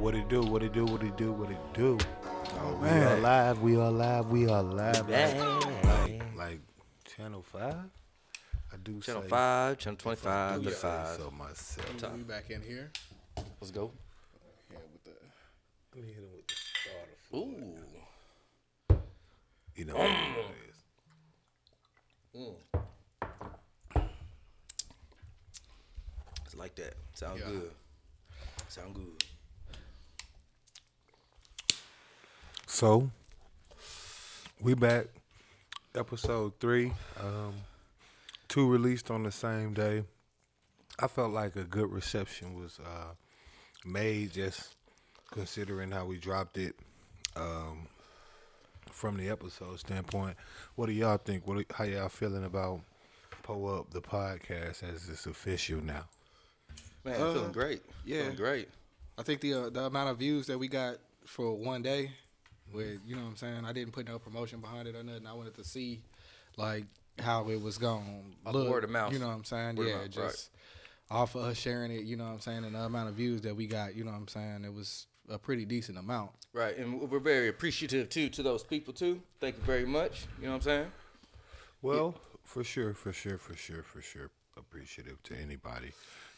What it do? What it do? What it do? What it do? Oh, We are live. We are live. We are live. Man. Like Channel 5? I do Channel say 5, Channel 25, do the say 5. so myself. We back in here. Let's go. Yeah, with the Let me hit him with the starter for Ooh. You know what it is. It's like that. Sound Yeah. good. Sound good. So, we back. Episode 3. 2 released on the same day. I felt like a good reception was made, just considering how we dropped it from the episode standpoint. What do y'all think? How y'all feeling about Pull Up the podcast as it's official now? Man, feeling great. yeah. Feeling great. I think the amount of views that we got for one day, with you know what I'm saying, I didn't put no promotion behind it or nothing. I wanted to see like how it was going to look. Word of mouth. You know what I'm saying? Word of yeah, mouth, just off of us sharing it. You know what I'm saying? And the amount of views that we got, you know what I'm saying, it was a pretty decent amount. Right, and we're very appreciative too to those people too. Thank you very much. You know what I'm saying? Well, for sure. Appreciative to anybody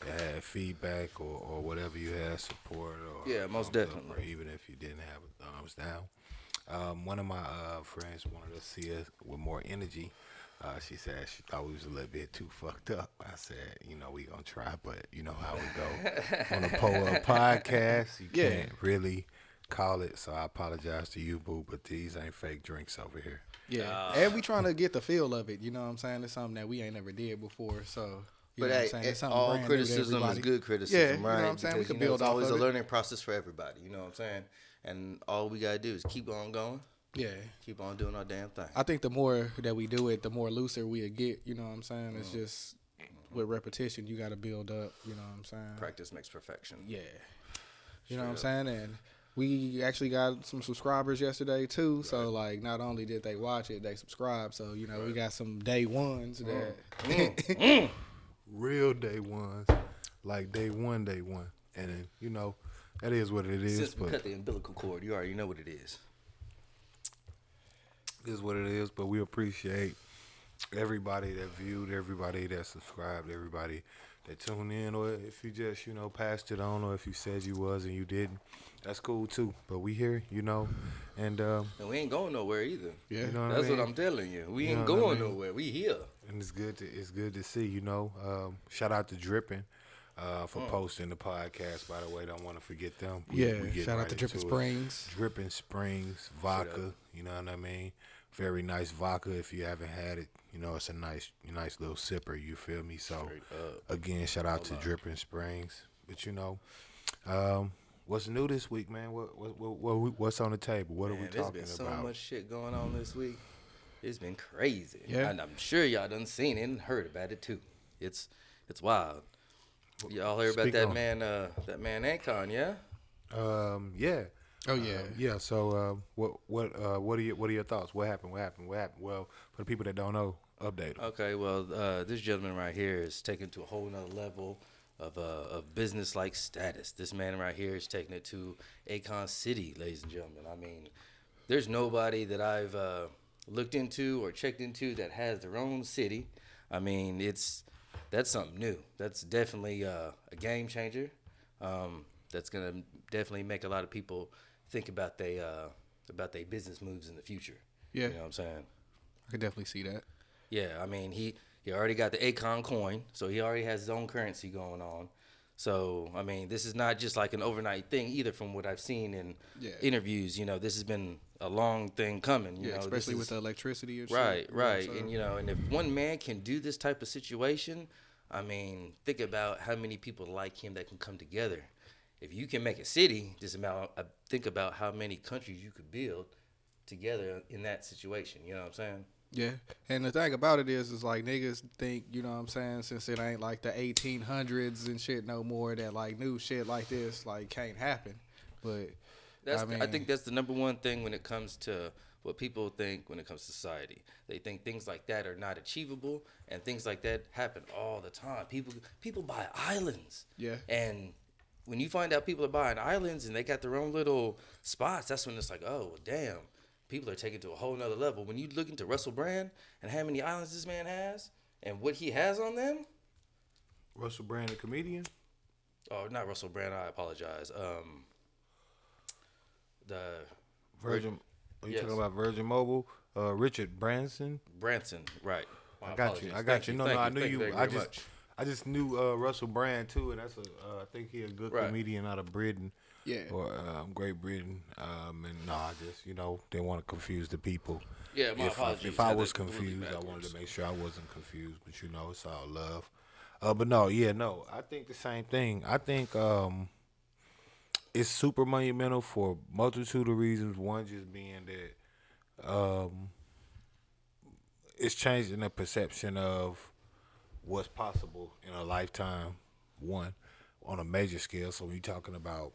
that had feedback or whatever you had, support or Yeah, most thumbs up, definitely. or even if you didn't have a thumbs down. One of my friends wanted to see us with more energy. She said she thought we was a little bit too fucked up. I said, we gonna try, but you know how we go. On the Pull Up podcast, you can't really call it, so I apologize to you, boo, but these ain't fake drinks over here. Yeah, and we trying to get the feel of it. You know what I'm saying? It's something that we ain't never did before, so. You But know what I'm hey, saying? It's something all brand new to criticism is everybody. good criticism, Yeah, you know right? what I'm saying? We Because, could build it's off always of a it. learning process for everybody. You know what I'm saying? And all we gotta do is keep on going, Yeah. keep on doing our damn thing. I think the more that we do it, the more looser we'll get. You know what I'm saying? It's just with repetition, you got to build up. You know what I'm saying? Practice makes perfection. Yeah. You know what I'm saying? And we actually got some subscribers yesterday too. Right. So like, not only did they watch it, they subscribed. So we got some day ones that Real day ones, like day one, and then, that is what it is. Since we but cut the umbilical cord, you already know what it is. It is what it is, but we appreciate everybody that viewed, everybody that subscribed, everybody that tuned in, or if you just, passed it on, or if you said you was and you didn't, that's cool too. But we here, and we ain't going nowhere either. Yeah, that's what I'm telling you. We ain't going nowhere. We here. And it's good to see, shout out to Drippin' for posting the podcast, by the way. Don't want to forget them. We shout out to Drippin' Springs. Drippin' Springs vodka, you know what I mean? Very nice vodka. If you haven't had it, it's a nice little sipper, you feel me? So again, shout out to Drippin' Springs. But what's new this week, man? What's on the table? What are we talking about? There's been so much shit going on this week. It's been crazy. Yeah. And I'm sure y'all done seen it and heard about it too. It's wild. Y'all heard about that man Akon, yeah? Yeah. Oh yeah. Yeah. So what are your thoughts? What happened? Well, for the people that don't know, update them. Okay. Well, this gentleman right here is taken to a whole nother level of business-like status. This man right here is taking it to Akon City, ladies and gentlemen. I mean, there's nobody that I've looked into or checked into that has their own city. I mean, that's something new. That's definitely a game changer. That's gonna definitely make a lot of people think about they business moves in the future. Yeah. You know what I'm saying? I could definitely see that. Yeah, I mean he already got the Akon coin, so he already has his own currency going on. So I mean, this is not just like an overnight thing either. From what I've seen in interviews, this has been a long thing coming. You know, especially with the electricity and right, shit. Right, and and if one man can do this type of situation, I mean, think about how many people like him that can come together. If you can make a city, think about how many countries you could build together in that situation. You know what I'm saying? Yeah, and the thing about it is like niggas think, you know what I'm saying, since it ain't like the 1800s and shit no more, that like new shit like this like can't happen. But I think that's the number one thing when it comes to what people think when it comes to society. They think things like that are not achievable, and things like that happen all the time. People buy islands. Yeah. And when you find out people are buying islands and they got their own little spots, that's when it's like, oh, well, damn, people are taking it to a whole nother level. When you look into Russell Brand and how many islands this man has and what he has on them. Russell Brand, a comedian? Oh, not Russell Brand. I apologize. The Virgin. Are you yes. talking about Virgin Mobile? Richard Branson. Branson, right? I got you. I got you. No, I knew you. I just knew Russell Brand too, and that's I think he a good comedian out of Britain. Yeah. Or Great Britain. And no, I just didn't want to confuse the people. Yeah, my apologies. If I was confused, I wanted to make sure I wasn't confused. But it's all love. But no, I think the same thing. I think it's super monumental for a multitude of reasons. One just being that it's changing the perception of what's possible in a lifetime, one, on a major scale. So when you're talking about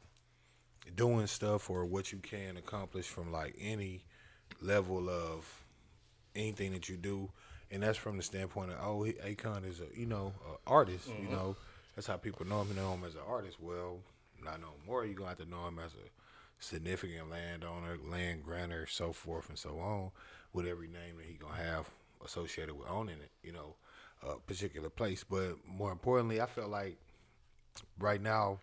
doing stuff or what you can accomplish from like any level of anything that you do, and that's from the standpoint of, Akon is a artist, that's how people know him. You know him as an artist. Well, not no more. You're gonna have to know him as a significant landowner, land grantor, so forth and so on, with every name that he gonna have associated with owning it, a particular place. But more importantly, I felt like right now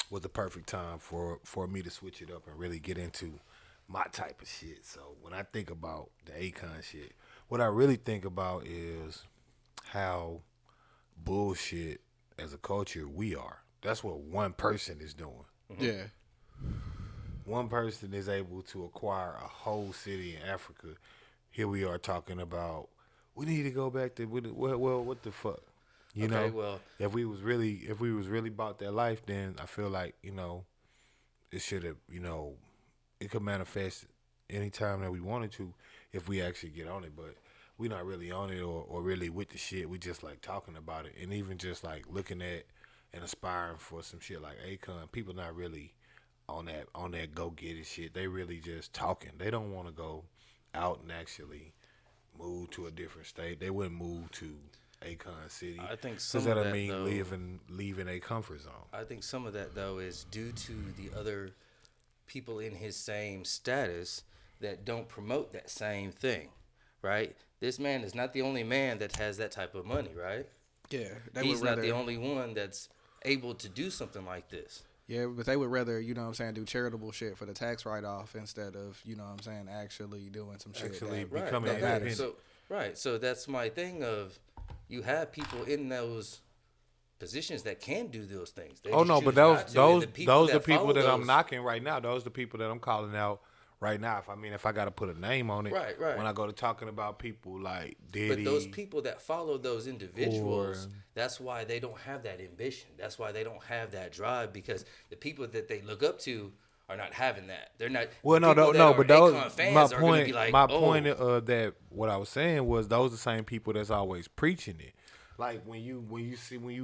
was the perfect time for me to switch it up and really get into my type of shit. So when I think about the Akon shit, what I really think about is how bullshit as a culture we are. That's what one person is doing. Yeah. One person is able to acquire a whole city in Africa. Here we are talking about we need to go back to what the fuck, Well, if we was really about that life, then I feel like it should have it could manifest anytime that we wanted to if we actually get on it. But we not really on it or really with the shit. We just like talking about it, and even just like looking at and aspiring for some shit like Akon. People not really on that go get it shit. They really just talking. They don't want to go out and actually move to a different state. They wouldn't move to Akon City. I think some of that, mean leaving a comfort zone. I think some of that though is due to the other people in his same status that don't promote that same thing, right? This man is not the only man that has that type of money, right? Yeah. He's not the only one that's able to do something like this. Yeah, but they would rather, do charitable shit for the tax write-off instead of, actually doing some shit. Actually that becoming independent. So that's my thing of, you have people in those positions that can do those things. They Oh just no, choose but not to. those And the people the people follow that I'm those- knocking right now. Those the people that I'm calling out right now. If I got to put a name on it, Right. When I go to talking about people like Diddy, But those people that follow those individuals, that's why they don't have that ambition. That's why they don't have that drive, because the people that they look up to are not having that. They're not. Well, the people that are but those Akon fans my are gonna point. be like, My oh, point of that, what I was saying was those the same people that's always preaching it. Like when you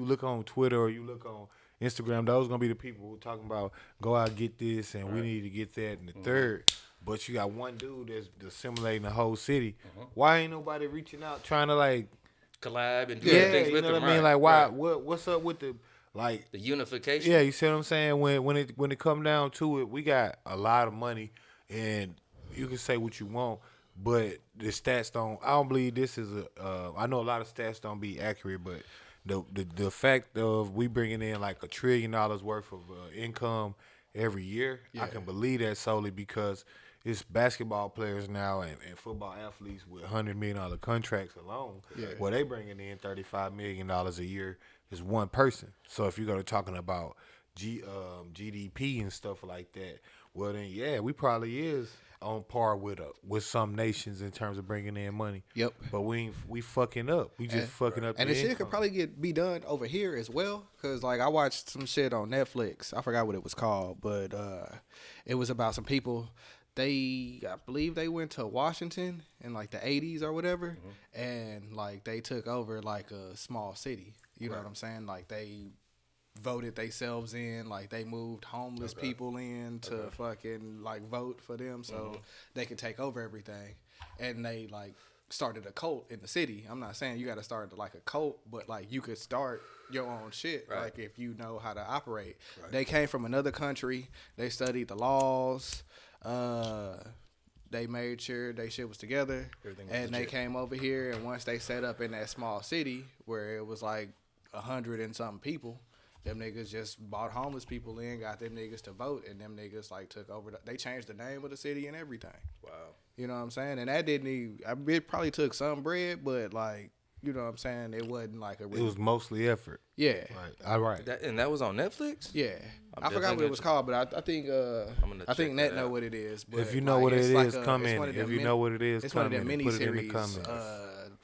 look on Twitter or you look on Instagram, those gonna be the people who talking about go out and get this and we need to get that and the third. But you got one dude that's assimilating the whole city. Why ain't nobody reaching out trying to like collab and do things with them? What I mean? Like why? What's up with the like the unification? Yeah, you see what I'm saying? When it come down to it, we got a lot of money, and you can say what you want, but the stats don't. I don't believe this is a. I know a lot of stats don't be accurate, but the fact of we bringing in like $1 trillion worth of income every year, I can believe that solely because it's basketball players now and football athletes with $100 million contracts alone. Yeah. Where they bringing in $35 million a year is one person. So if you're going to talking about GDP and stuff like that, well then we probably is on par with some nations in terms of bringing in money. Yep. But we fucking up. We just fucking up. And the shit could probably be done over here as well. Cause like I watched some shit on Netflix. I forgot what it was called, but it was about some people. I believe they went to Washington in like the 80s or whatever, and like they took over like a small city. You know what I'm saying? Like they voted themselves in, like they moved homeless people in to fucking like vote for them so they could take over everything. And they like started a cult in the city. I'm not saying you got to start like a cult, but like you could start your own shit, Right. like if you know how to operate. Right. They came from another country. They studied the laws. They made sure they shit was together, and they came over here. And once they set up in that small city where it was like 100 and something people, them niggas just bought homeless people in, got them niggas to vote, and them niggas like took over. They changed the name of the city and everything. Wow. You know what I'm saying? And that didn't even, it probably took some bread, but like, you know what I'm saying? It wasn't like a real. It was mostly effort. Yeah. Right. All right. That was on Netflix? Yeah. I forgot what it was called, but I think Net know what it is. But if you know like, what it is, like come in. If you know what it is, it's come one of them in. mini Put it in series. the comments.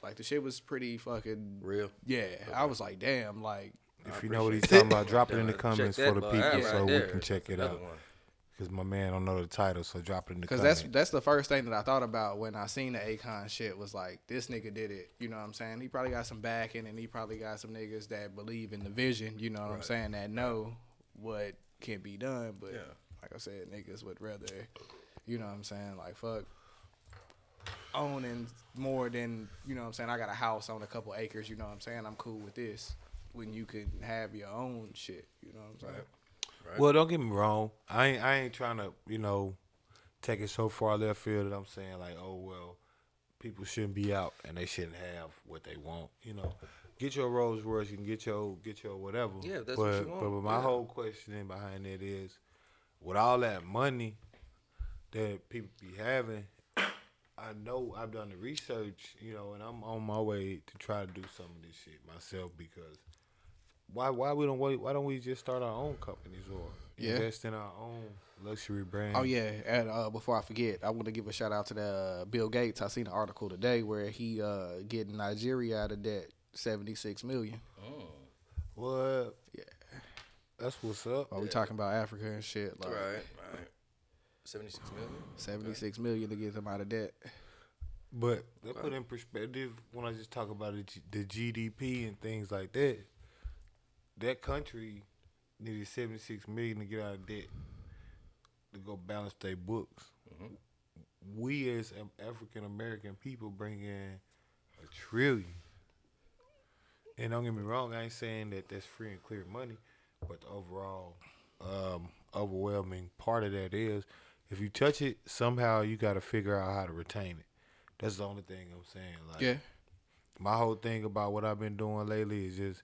Like the shit was pretty fucking real. Yeah. I was like, damn, like. If you know what he's talking about, drop it in the comments that for the boy people out so right we there. can check it out. Because my man don't know the title, so drop it in the comments. Because that's the first thing that I thought about when I seen the Akon shit was like, this nigga did it. You know what I'm saying? He probably got some backing, and he probably got some niggas that believe in the vision. You know what I'm saying? That know what can be done. But like I said, niggas would rather, you know what I'm saying? Like, fuck owning more than, you know what I'm saying? I got a house on a couple acres. You know what I'm saying? I'm cool with this. When you can have your own shit. You know what I'm saying? Right. Well, don't get me wrong. I ain't trying to, take it so far left field that I'm saying like, oh well, people shouldn't be out and they shouldn't have what they want. Get your Rolls Royce, you can get your whatever. Yeah, that's what you want. But my whole questioning behind it is, with all that money that people be having, I know I've done the research, and I'm on my way to try to do some of this shit myself because. Why don't we just start our own companies or invest in our own luxury brand? Oh yeah, and before I forget, I want to give a shout out to the Bill Gates. I seen an article today where he getting Nigeria out of debt, $76 million. Oh. What? Yeah, that's what's up. we talking about Africa and shit. Like, right. 76 million. $76 million to get them out of debt. But that put in perspective when I just talk about the GDP and things like that. That country needed $76 million to get out of debt to go balance their books. Mm-hmm. We as African American people bring in $1 trillion. And don't get me wrong, I ain't saying that that's free and clear money, but the overall overwhelming part of that is if you touch it, somehow you got to figure out how to retain it. That's the only thing I'm saying. Like, my whole thing about what I've been doing lately is just.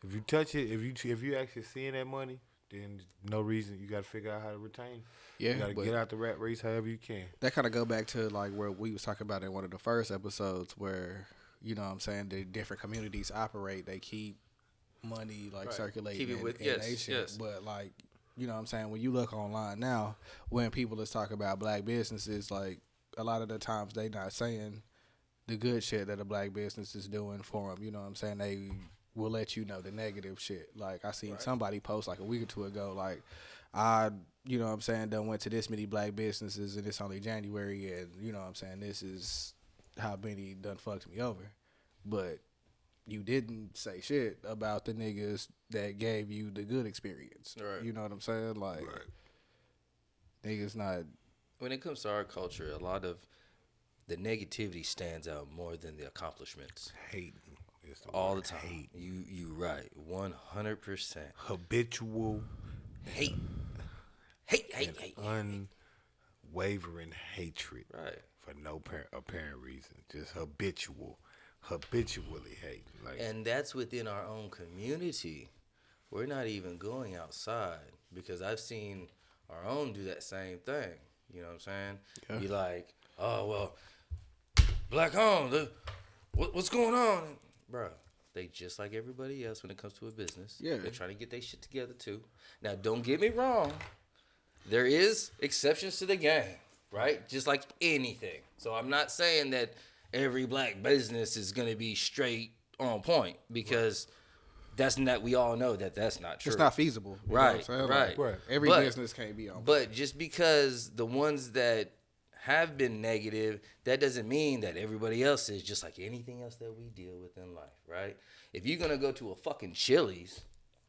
If you touch it, if you actually seeing that money, then no reason you got to figure out how to retain. You got to get out the rat race however you can. That kind of go back to like where we was talking about in one of the first episodes where, you know what I'm saying, the different communities operate. They keep money like circulating in nation. Yes. But like, you know what I'm saying, when you look online now, when people is talking about black businesses, like a lot of the times they not saying the good shit that a black business is doing for them. You know what I'm saying? They will let you know the negative shit. Like I seen somebody post like a week or two ago, like you know what I'm saying, done went to this many black businesses and it's only January and you know what I'm saying, this is how many done fucked me over. But you didn't say shit about the niggas that gave you the good experience. Right. You know what I'm saying? Like niggas not. When it comes to our culture, a lot of the negativity stands out more than the accomplishments. Hating. All the time. Hate. You right. 100%. Habitual hate. Unwavering hatred. Right. For no apparent reason. Just habitually hate. Like, and that's within our own community. We're not even going outside because I've seen our own do that same thing. You know what I'm saying? Yeah. Be like, oh, well, black owned. What's going on? Bro, they just like everybody else when it comes to a business. Yeah. They're trying to get their shit together too. Now, don't get me wrong. There is exceptions to the game, right? Just like anything. So I'm not saying that every black business is going to be straight on point because that's not, we all know that that's not true. It's not feasible. Right, right. Like, every business can't be on point. But just because the ones that have been negative, that doesn't mean that everybody else is, just like anything else that we deal with in life, right? If you're going to go to a fucking Chili's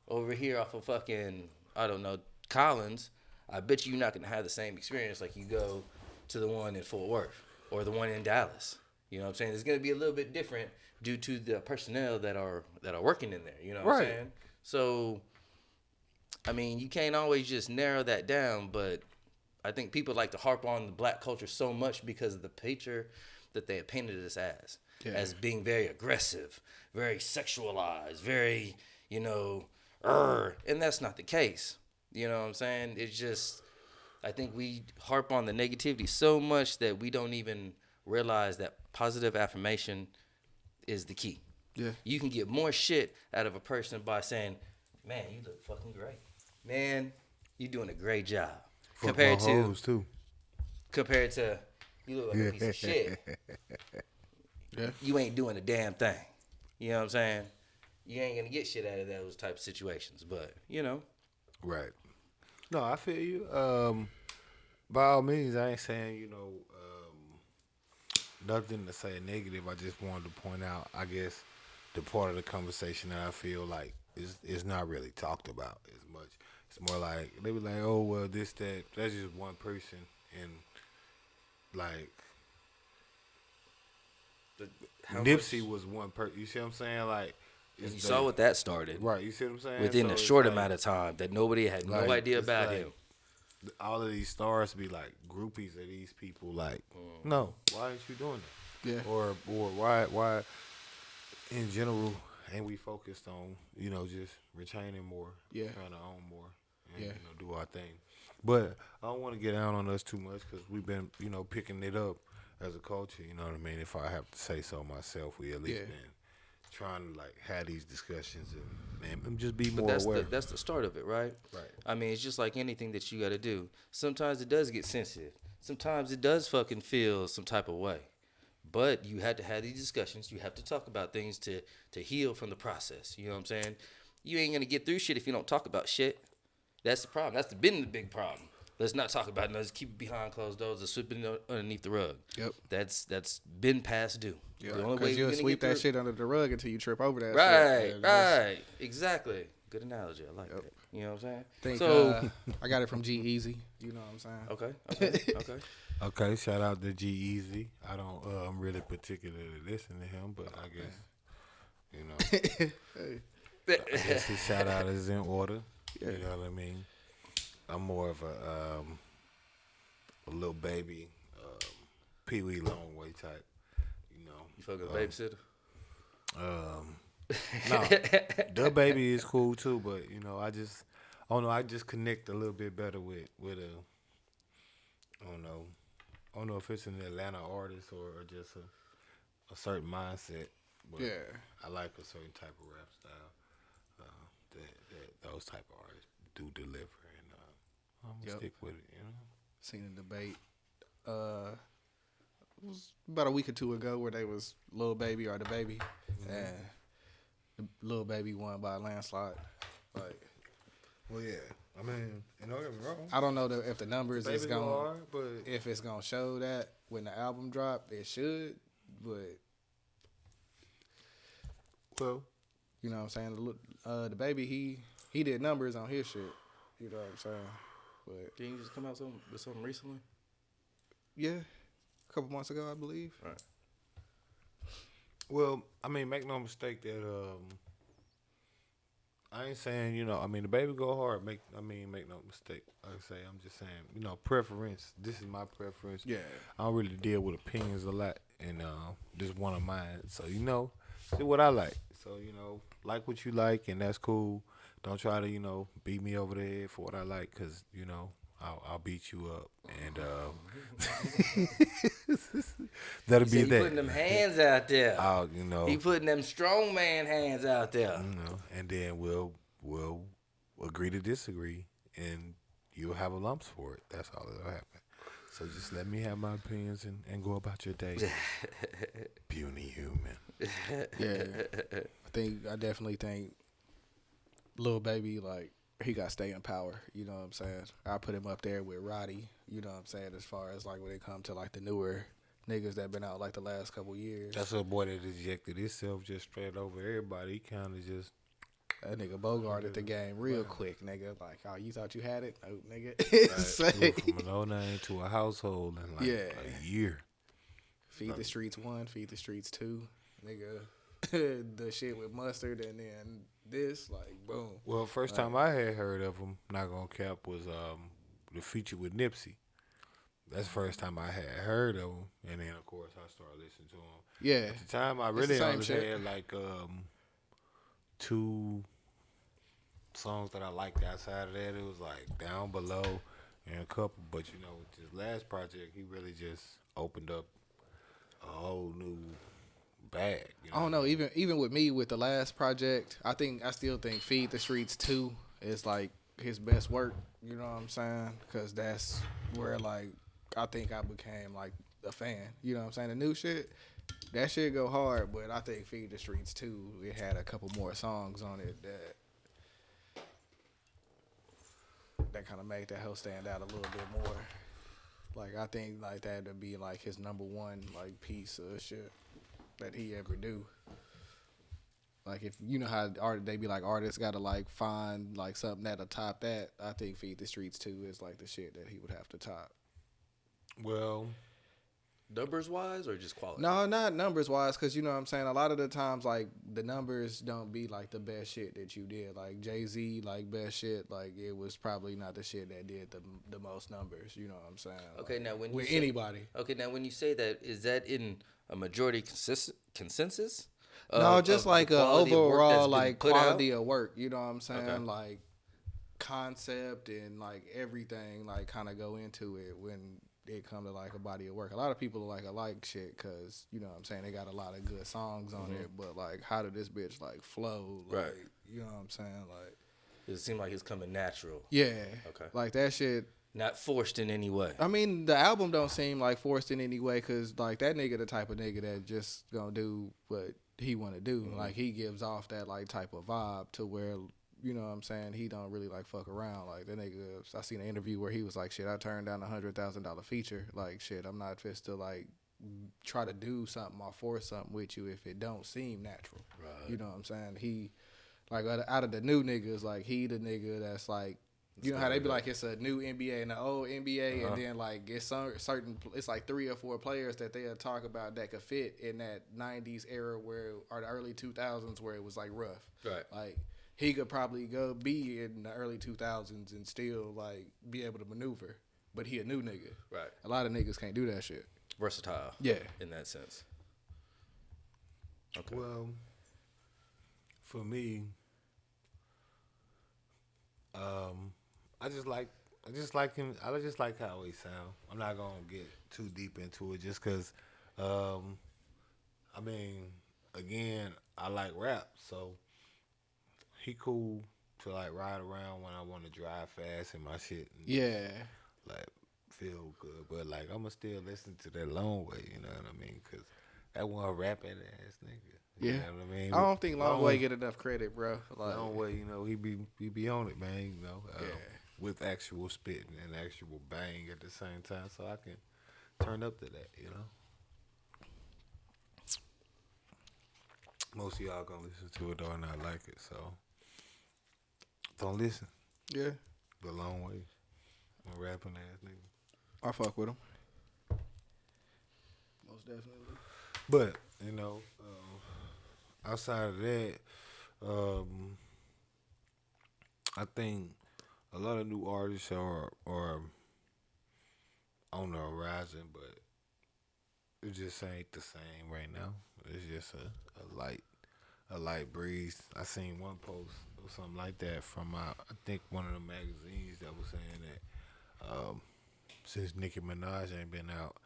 over here off of fucking, I don't know, Collins, I bet you're not going to have the same experience like you go to the one in Fort Worth or the one in Dallas. You know what I'm saying? It's gonna be a little bit different due to the personnel that are working in there. You know what I'm saying? So, I mean, you can't always just narrow that down, but I think people like to harp on the black culture so much because of the picture that they have painted us as being very aggressive, very sexualized, very, and that's not the case. You know what I'm saying? It's just, I think we harp on the negativity so much that we don't even realize that positive affirmation is the key. Yeah. You can get more shit out of a person by saying, man, you look fucking great. Man, you're doing a great job. Compared to, you look like a piece of shit. Yeah. You ain't doing a damn thing. You know what I'm saying? You ain't gonna get shit out of those type of situations. But, Right. No, I feel you. By all means, I ain't saying, nothing to say negative. I just wanted to point out, I guess, the part of the conversation that I feel like is not really talked about as much. It's more like, they be like, oh, well, that's just one person. And, like, Nipsey was one person. You see what I'm saying? Like, you saw what that started. Right, you see what I'm saying? Within a short amount of time that nobody had no idea about him. All of these stars be like groupies of these people. Like, no, why aren't you doing that? Yeah. Or why in general ain't we focused on just retaining more, trying to own more, and do our thing. But I don't want to get down on us too much because we've been picking it up as a culture. You know what I mean? If I have to say so myself, we at least been trying to like have these discussions and just be more aware. That's the start of it, right? Right. I mean, it's just like anything that you got to do. Sometimes it does get sensitive. Sometimes it does fucking feel some type of way. But you had to have these discussions. You have to talk about things to heal from the process. You know what I'm saying? You ain't gonna get through shit if you don't talk about shit. That's the problem. That's been the big problem. Let's not talk about it. Let's keep it behind closed doors or sweep it underneath the rug. Yep. That's been past due. Yeah. Because you'll sweep that shit under the rug until you trip over that shit. Right. Exactly. Good analogy. I like that. You know what I'm saying? So I got it from G-Eazy. You know what I'm saying? Okay. Okay, shout out to G-Eazy. I don't really particularly listen to him, but I guess, I guess his shout out is in order. Yeah. You know what I mean? I'm more of a little baby, Pee Wee Longway type, You fucking babysitter? No, the baby is cool too, but I just connect a little bit better with I don't know if it's an Atlanta artist or just a certain mindset, but I like a certain type of rap style that those type of artists do deliver, and I'm gonna stick with it. Seen a debate. It was about a week or two ago where they was Lil Baby or the Baby, and the Lil Baby won by a landslide. Like, well, yeah. I mean, don't get me wrong. I don't know if the numbers is going, but if it's gonna show that when the album drop, it should. But well, you know what I'm saying. The Baby, he did numbers on his shit. You know what I'm saying. But didn't you just come out with something recently? Yeah, a couple months ago, I believe. Right. Well, I mean, make no mistake that I ain't saying the Baby go hard. Make no mistake. Like I say, I'm just saying preference. This is my preference. Yeah. I don't really deal with opinions a lot, and this is one of mine. So see what I like. So like what you like, and that's cool. Don't try to beat me over the head for what I like, because I'll beat you up, and that'll be that. He putting them hands out there. He putting them strong man hands out there. And then we'll agree to disagree, and you'll have a lumps for it. That's all that'll happen. So just let me have my opinions and go about your day. Puny human. Yeah, I definitely think Lil Baby, like, he got to stay in power. You know what I'm saying? I put him up there with Roddy. You know what I'm saying? As far as like when it comes to like the newer niggas that been out like the last couple years. That's a boy that ejected himself just straight over everybody. He kind of just. That nigga Bogarted the game real quick, nigga. Like, oh, you thought you had it? No, nigga. Right. From a no name to a household in like a year. Feed the Streets 1, Feed the Streets 2, nigga. The shit with Mustard, and then this, like, boom. Well, first time I had heard of him, not gonna cap, was the feature with Nipsey. That's the first time I had heard of him, and then of course I started listening to him. Yeah. At the time, I It's really the same only shit. had like 2 songs that I liked outside of that. It was like Down Below and a couple, but you know, with his last project, he really just opened up a whole new bag. You know? I don't know. Even with me with the last project, I still think Feed the Streets 2 is like his best work. You know what I'm saying? Because that's where like I think I became like a fan. You know what I'm saying? The new shit, that shit go hard, but I think Feed the Streets 2, it had a couple more songs on it that kind of made that hoe stand out a little bit more. Like I think like that would be like his number one like piece of shit that he ever do. Like if you know how they be like artists gotta like find like something that'll top that. I think Feed the Streets 2 is like the shit that he would have to top. Well, Numbers wise or just quality? No, not numbers wise, because you know what I'm saying. A lot of the times, like the numbers don't be like the best shit that you did. Like Jay-Z, like best shit, like it was probably not the shit that did the most numbers. You know what I'm saying? Okay, like, now when with you say, anybody. Okay, now when you say that, is that in a majority consensus? No, just of like the a quality of work that's overall been like put quality out? of work. You know what I'm saying? Okay. Like concept and like everything like kind of go into it when it come to like a body of work. A lot of people like shit because you know what I'm saying, they got a lot of good songs on it, but like how did this bitch like flow? Like, Right. You know what I'm saying? Like It seemed like it's coming natural, yeah. Okay. Like that shit. not forced in any way. I mean, the album don't seem like forced in any way because like that nigga the type of nigga that just gonna do what he want to do. Like he gives off that like type of vibe to where, you know what I'm saying, he don't really like fuck around. Like that nigga, I seen an interview where he was like, shit, I turned down $100,000 feature. Like shit, I'm not just to like try to do something or force something with you if it don't seem natural. Right. You know what I'm saying? He like out of the new niggas, like he the nigga that's like, you know how they be like it's a new NBA and the old NBA, and then like it's certain, it's like 3 or 4 players that they'll talk about that could fit in that 90s era or the early 2000s where it was like rough. Right. Like he could probably go be in the early 2000s and still like be able to maneuver, but he a new nigga. Right. A lot of niggas can't do that shit. Versatile. Yeah. In that sense. Okay. well, for me, I just like him. I just like how he sound. I'm not gonna get too deep into it just because, I mean, again, I like rap, so he cool to like ride around when I want to drive fast and my shit. And, Yeah. like feel good, but like I'ma still listen to that Long Way. You know what I mean? Because that one rapping ass nigga. You Yeah. know what I mean? I don't think Long Way get enough credit, bro. Like, Long Way, you know, he be on it, man. You know, Yeah. with actual spitting and actual bang at the same time, so I can turn up to that. You know, most of y'all gonna listen to it or not like it, so don't listen. yeah, But Long Way, a rapping ass nigga. I fuck with him. Most definitely. But you know, outside of that, I think a lot of new artists are on the horizon, but it just ain't the same right now. It's just a light breeze. I seen one post or something like that from I think one of the magazines that was saying that since Nicki Minaj ain't been out,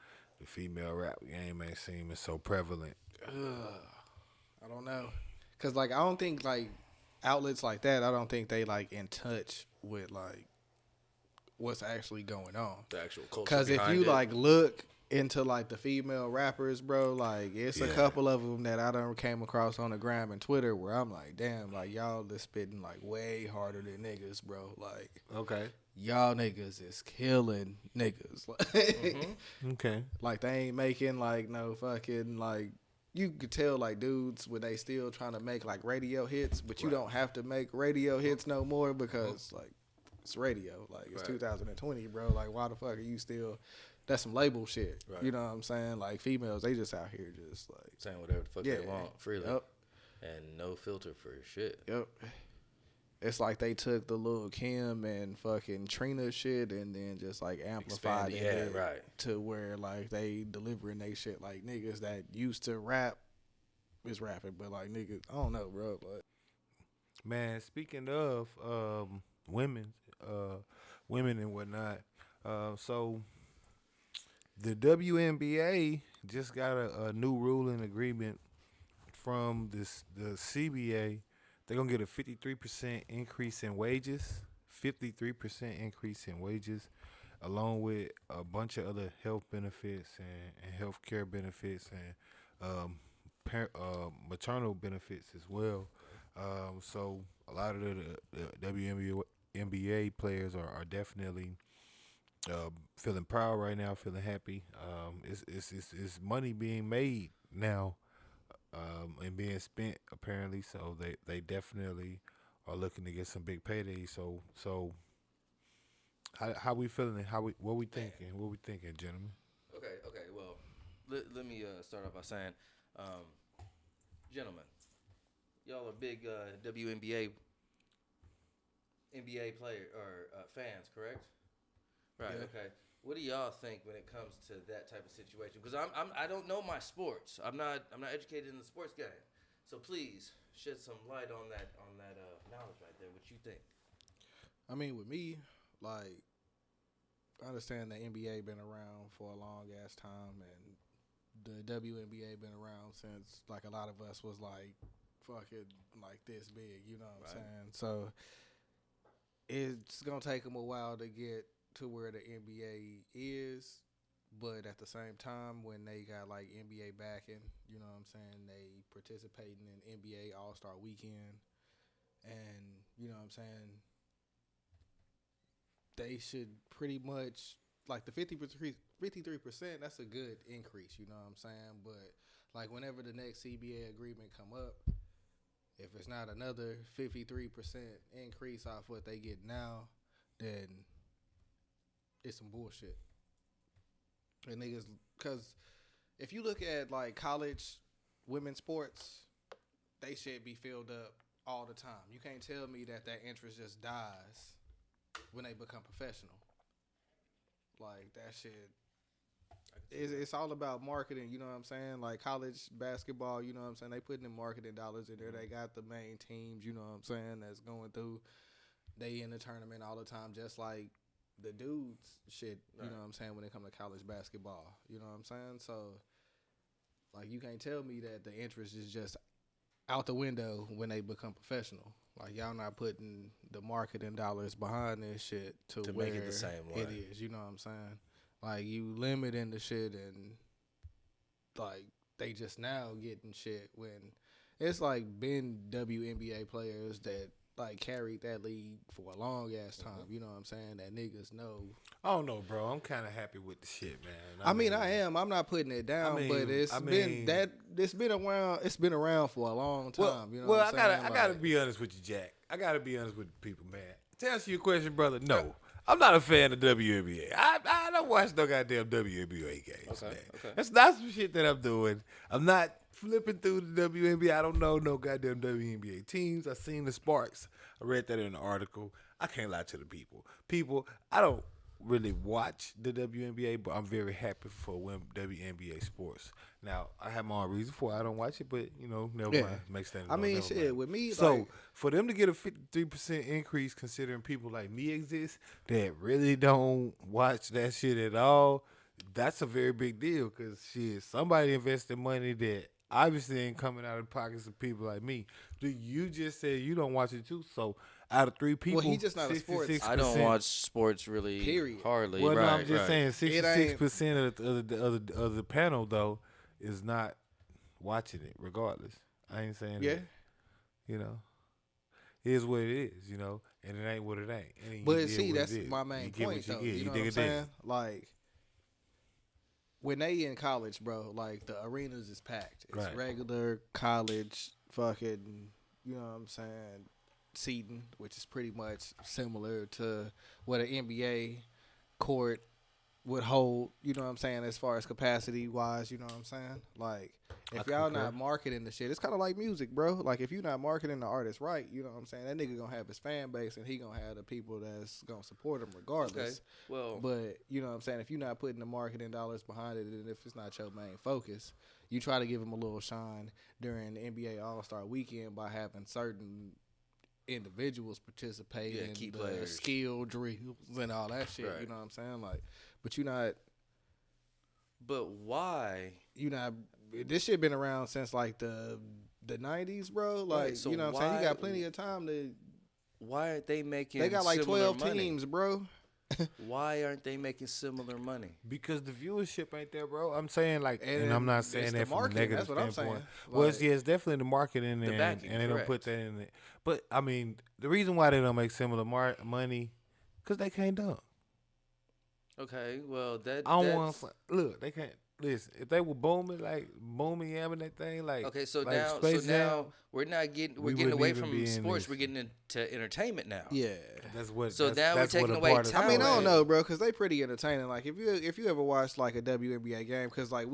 the female rap game ain't seeming so prevalent. I don't know, cause like I don't think like outlets like that. I don't think they like in touch with like what's actually going on. The actual culture. Cause if behind you it. like look into like the female rappers, bro, like it's a Yeah. couple of them that I done came across on the gram and Twitter where I'm like, damn, like y'all just spitting like way harder than niggas, bro. Like Okay. y'all niggas is killing niggas. Okay. Like they ain't making like no fucking like, you could tell like dudes when they still trying to make like radio hits, but you don't have to make radio hits no more because like it's radio. Like it's 2020, bro. Like why the fuck are you still that's some label shit. Right. You know what I'm saying? Like females, they just out here just like saying whatever the fuck they want freely. Yep. And no filter for shit. Yep. It's like they took the little Kim and fucking Trina shit and then just like amplified it right. to where like they delivering they shit like niggas that used to rap is rapping, but like niggas, I don't know, bro. But Man, speaking of women and whatnot, so the WNBA just got a new rule and agreement from the CBA. They're gonna get a 53% increase in wages, 53% increase in wages, along with a bunch of other health benefits and health care benefits and maternal benefits as well. So a lot of the WNBA players are definitely feeling proud right now, feeling happy. It's money being made now and being spent apparently. So they definitely are looking to get some big paydays. So how we feeling? What we thinking? What we thinking, gentlemen? Okay. Well, let me start off by saying, gentlemen, y'all are big WNBA player or fans, correct? Right. Yeah. Okay. What do y'all think when it comes to that type of situation? Because I don't know my sports. I'm not educated in the sports game. So please shed some light on that knowledge right there. What you think? I mean, with me, like, I understand the NBA been around for a long ass time, and the WNBA been around since like a lot of us was like fucking like this big. You know what I'm saying? So it's gonna take them a while to get to where the NBA is, but at the same time, when they got like NBA backing, you know what I'm saying, they participating in NBA All-Star Weekend, and you know what I'm saying, they should pretty much like the 53%. That's a good increase, you know what I'm saying. But like whenever the next CBA agreement come up, if it's not another 53% increase off what they get now, then it's some bullshit. And niggas, because if you look at like college women's sports, they should be filled up all the time. You can't tell me that interest just dies when they become professional. Like that shit, it's all about marketing. You know what I'm saying? Like college basketball, you know what I'm saying? They putting in marketing dollars in there. They got the main teams, you know what I'm saying, that's going through. They in the tournament all the time, just like the dudes shit, you know what I'm saying, when it comes to college basketball. You know what I'm saying? So, like, you can't tell me that the interest is just out the window when they become professional. Like, y'all not putting the marketing dollars behind this shit to where make it the same way. It is, you know what I'm saying? Like, you limiting the shit and, like, they just now getting shit when it's, like, been WNBA players that, like, carried that league for a long ass time. You know what I'm saying? That niggas know. I don't know, bro. I'm kind of happy with the shit, man. I mean, I am. I'm not putting it down, but it's been around. It's been around for a long time. You know what I'm saying? I gotta be honest with you, Jack. I gotta be honest with the people, man. To answer your question, brother, no, I'm not a fan of WNBA. I don't watch no goddamn WNBA games, man. Okay. That's not some shit that I'm doing. I'm not flipping through the WNBA. I don't know no goddamn WNBA teams. I seen the sparks. I read that in an article. I can't lie to the people. I don't really watch the WNBA, but I'm very happy for WNBA sports. Now, I have my own reason for it. I don't watch it, but, you know, never mind. Makes sense. I mean, shit, with me, so, like, for them to get a 53% increase, considering people like me exist that really don't watch that shit at all, that's a very big deal, because, shit, somebody invested money that obviously ain't coming out of the pockets of people like me. You just said you don't watch it too, so out of 3 people, well, he just not a sports. I don't watch sports really. Period. Hardly. Well, right, no, I'm just saying 66% of the panel though is not watching it. Regardless, I ain't saying that. You know, it is what it is. You know, and it ain't what it ain't. But see, that's my main point though. You know what I'm saying? Like, when they in college, bro, like the arenas is packed. It's regular college fucking, you know what I'm saying, seating, which is pretty much similar to what an NBA court would hold, you know what I'm saying, as far as capacity wise, you know what I'm saying? Like, if I y'all concur. not marketing the shit, it's kind of like music, bro. Like, if you're not marketing the artist right, you know what I'm saying, that nigga gonna have his fan base and he gonna have the people that's gonna support him regardless. Okay. Well, But, you know what I'm saying, if you're not putting the marketing dollars behind it and if it's not your main focus, you try to give him a little shine during the NBA All-Star weekend by having certain individuals participate in key the players. skill drills and all that shit, Right. you know what I'm saying? Like, but you not why? this shit been around since like the 90s, bro. Like, Right, so you know what I'm saying? You why- got plenty of time to Why aren't they making? they got like similar 12 money? teams, bro. Why aren't they making similar money? Because the viewership ain't there, bro. I'm saying like, and, And I'm not it's saying the that from a marketing, negative that's what I'm standpoint. saying. Well, Like, it's definitely the marketing The and backing, they don't correct. put that in it. But I mean, the reason why they don't make similar money, because they can't dunk. Okay, well I don't want look. They can't listen. If they were booming yamming that thing, like Okay, so like now, Space Jam, we're getting we away wouldn't even from be in sports. this. We're getting into entertainment now. yeah. that's what. So that's, now we're that's what taking a away part of talent. I mean, I don't sports know, bro, because they pretty entertaining. Like, if you ever watch like a WNBA game, because like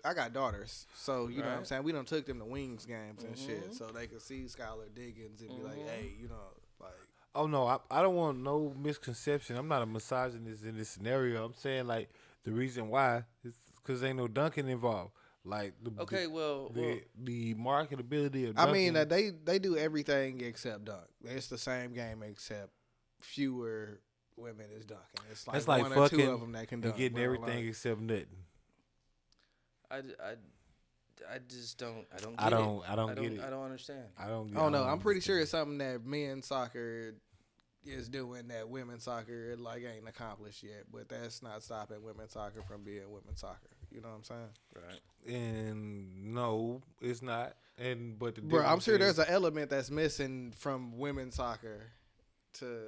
I got daughters, so you know what I'm Right. saying. We done took them to Wings games and shit, Mhm. so they could see Skylar Diggins and be like, hey, you know, like. Oh no, I don't want no misconception. I'm not a misogynist in this scenario. I'm saying like the reason why is because ain't no dunking involved. Like Okay, well, the marketability of I dunking. mean, they do everything except dunk. It's the same game except fewer women is dunking. It's like, that's like one or fucking two of them that can and dunk. getting bro. everything Like, except nothing. I just don't. I don't. Get I don't. It. I don't get it. I don't understand. I don't. I don't know. I'm pretty sure it's something that men's soccer is doing that women's soccer like ain't accomplished yet. But that's not stopping women's soccer from being women's soccer. You know what I'm saying? Right. And no, it's not. And but the Bro, I'm difference sure is- there's an element that's missing from women's soccer to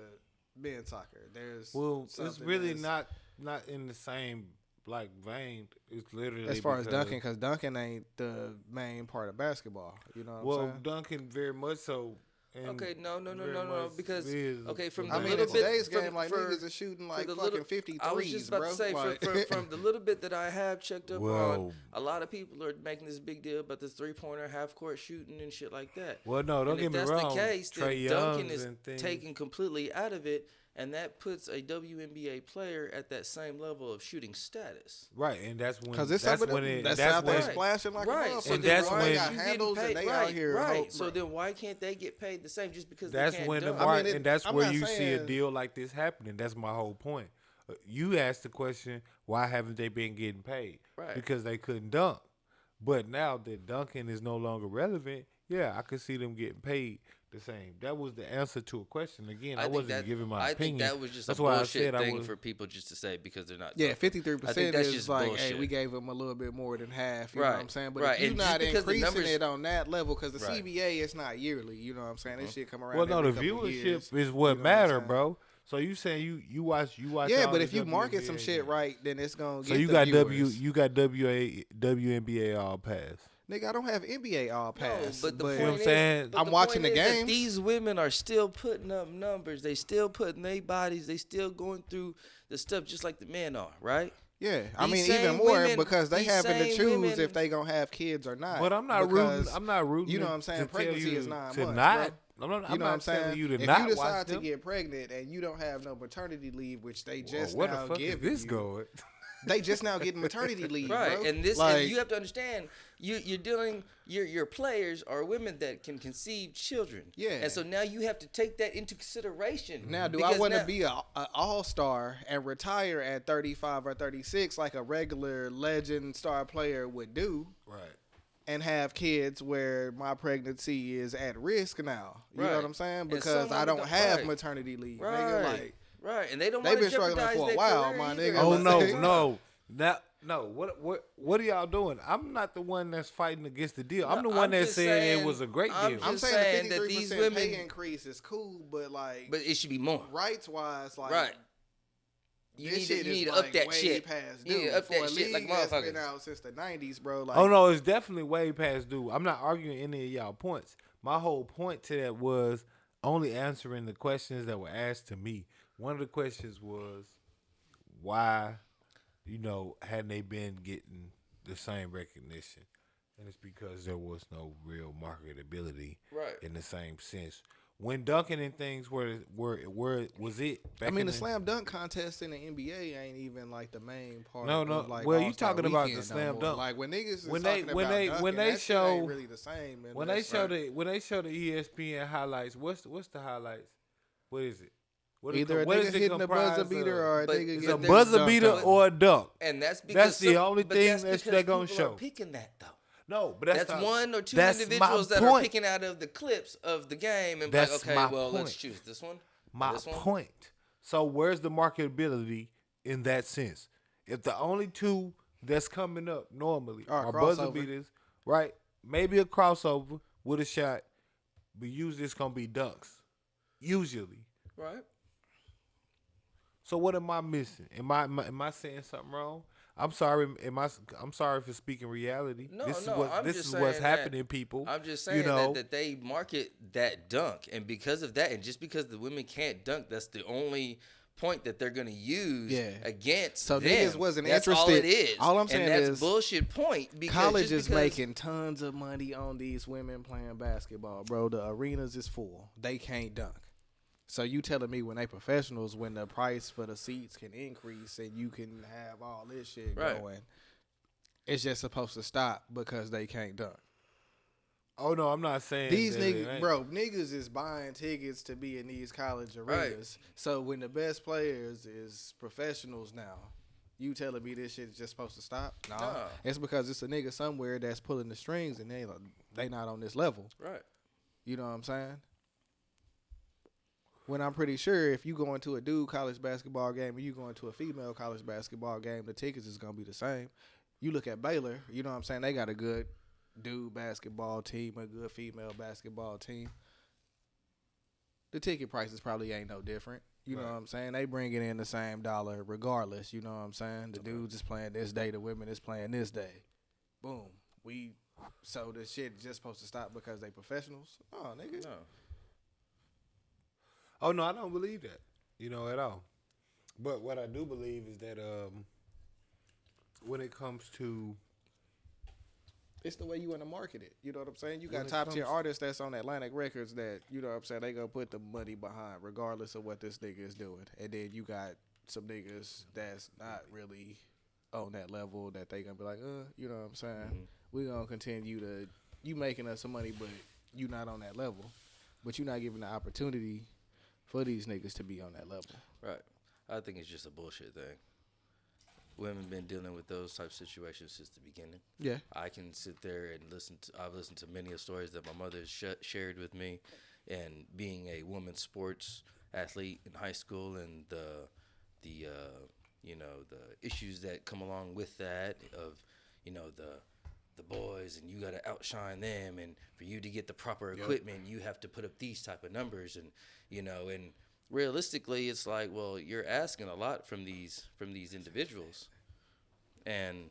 men's soccer. There's well, it's something really that's- not in the same like vein. It's literally as far as because- dunking, because dunking ain't the main part of basketball. You know what I'm Well, saying? dunking very much so. And Okay, no, very much because is okay, from a the I mean, little in bit today's from- game, like for- niggas are shooting like the fucking little- 53s, I was just about bro. to say, Like- from the little bit that I have checked up Well- on, a lot of people are making this big deal about this 3-pointer, half court shooting and shit like that. Well, no, don't And get if me that's wrong. the case, Trey then dunking Young's is and things. taken completely out of it, and that puts a WNBA player at that same level of shooting status. Right, and that's when Because it's that's some of when them it that's that's out there when splashing like Right, a motherfucker. so And then that's why when- are got you handles getting and paid? they out here. Right. So bro. then why can't they get paid the same just because that's they can't when the dunk? I market mean, and that's I'm where not you see a saying- deal like this happening. That's my whole point. You asked the question, why haven't they been getting paid? Right. Because they couldn't dunk. But now that dunking is no longer relevant, yeah, I could see them getting paid the same. That was the answer to a question. Again, I think wasn't that- giving my I opinion. think that was just That's a why I bullshit said I thing was- for people just to say because they're not. Yeah, dunking. 53% I think that's is just like, bullshit. hey, we gave them a little bit more than half. You know what I'm Right, saying? But right, if you're and just not because the increasing numbers- it on that level, because the Right. CBA is not yearly. You know what I'm saying? This shit come around. Well, no, the every couple years, viewership is you what know I'm matter, saying? bro. So you saying you watch Yeah, all but the if you market WNBA some shit games. right, then it's gonna So get you the got viewers. WNBA all pass. Nigga, I don't have NBA all pass. but the but You know what point I'm saying? is, but I'm the watching point the is that games. these women are still putting up numbers. They still putting their bodies. They still going through the stuff just like the men are, right? yeah, I These mean same even more women- because they these having to same choose women- if they gonna have kids or not. But I'm not because rooting. I'm not rooting. You know to- what I'm saying? to tell Pregnancy you is 9 to months, not. bro. I'm not, You know what I'm telling saying? you to if not you watch decide to them. get pregnant and you don't have no maternity leave, which they just Where now the fuck is giving this you, going? they just now getting maternity leave, Right, bro. and this like, and you have to understand you're dealing your players are women that can conceive children. Yeah. and so now you have to take that into consideration. now, do I because want to now- be a all-star and retire at 35 or 36 like a regular legend star player would do? Right. And have kids where my pregnancy is at risk now. You know Right. what I'm saying? And Because someone I don't don't- have right. maternity leave. Right, Nigga. Like, right, and they don't They've want to been struggling jeopardize for a their while, career my either. nigga. Oh Like- no. No. What are y'all doing? I'm not the one that's fighting against the deal. I'm No, the one I'm that just said saying- it was a great I'm deal. I'm just saying saying the that 53% these women- pay increase is cool, but like but it should be more. rights-wise, like Right. You this need shit to, you is need to like up that way shit. past You need due. to up For that a shit like league that's been motherfucker. out since the 90s, bro. Like, Oh no, it's definitely way past due. I'm not arguing any of y'all points. My whole point to that was only answering the questions that were asked to me. One of the questions was why hadn't they been getting the same recognition? And it's because there was no real marketability Right. in the same sense. When dunking and things was it? I mean, the slam dunk contest in the NBA ain't even like the main part. No. Of, like, well, you All-Star talking about the Weekend slam more. dunk? Like when niggas is when talking they about dunking, when they that shit show ain't really the same. when they show the ESPN highlights, what's the highlights? What is it? Either a nigga hitting the buzzer beater or a nigga it's getting a buzzer dunked beater on. or a dunk. And that's because the only thing that's they're gonna people show. Are picking that though. No, but That's one or two that's individuals my that are point. picking out of the clips of the game and be That's like, okay, my well, let's point. choose this one. My this one. point. So where's the marketability in that sense? If the only two that's coming up normally are buzzer crossover. beaters, right? Maybe a crossover with a shot, but usually it's gonna be dunks. Usually. Right. So what am I missing? Am I saying something wrong? I'm sorry. I'm sorry for speaking reality. No, this no. is what's happening, people. I'm just saying that they market that dunk, and because of that, and just because the women can't dunk, that's the only point that they're gonna use against So them. niggas wasn't that's interested. All it is. All I'm saying and that's is bullshit point. Because college is making tons of money on these women playing basketball, bro. The arenas is full. They can't dunk. So you telling me when they professionals, when the price for the seats can increase and you can have all this shit going, it's just supposed to stop because they can't dunk. Oh no, I'm not saying These that niggas, bro, niggas is buying tickets to be in these college arenas. So when the best players is professionals now, you telling me this shit is just supposed to stop? No. It's because it's a nigga somewhere that's pulling the strings and they not on this level. Right. You know what I'm saying? When I'm pretty sure if you go into a dude college basketball game and you go into a female college basketball game, the tickets is going to be the same. You look at Baylor, you know what I'm saying? They got a good dude basketball team, a good female basketball team. The ticket prices probably ain't no different. You know what I'm saying? They bringing in the same dollar regardless. You know what I'm saying? The dudes is playing this day. The women is playing this day. Boom. So the shit just supposed to stop because they professionals? Oh, nigga. No. Oh no, I don't believe that. At all. But what I do believe is that when it comes to it's the way you want to market it. You know what I'm saying? You got top tier artists that's on Atlantic Records that, you know what I'm saying, they gonna put the money behind regardless of what this nigga is doing. And then you got some niggas that's not really on that level that they gonna be like, you know what I'm saying? Mm-hmm. We gonna continue to, you making us some money, but you not on that level. But you not giving the opportunity for these niggas to be on that level. Right. I think it's just a bullshit thing. Women been dealing with those type of situations since the beginning. Yeah. I can sit there and I've listened to many of stories that my mother has shared with me, and being a women's sports athlete in high school and the issues that come along with that of, the boys, and you got to outshine them, and for you to get the proper equipment, you have to put up these type of numbers, and and realistically, it's like, well, you're asking a lot from these individuals, and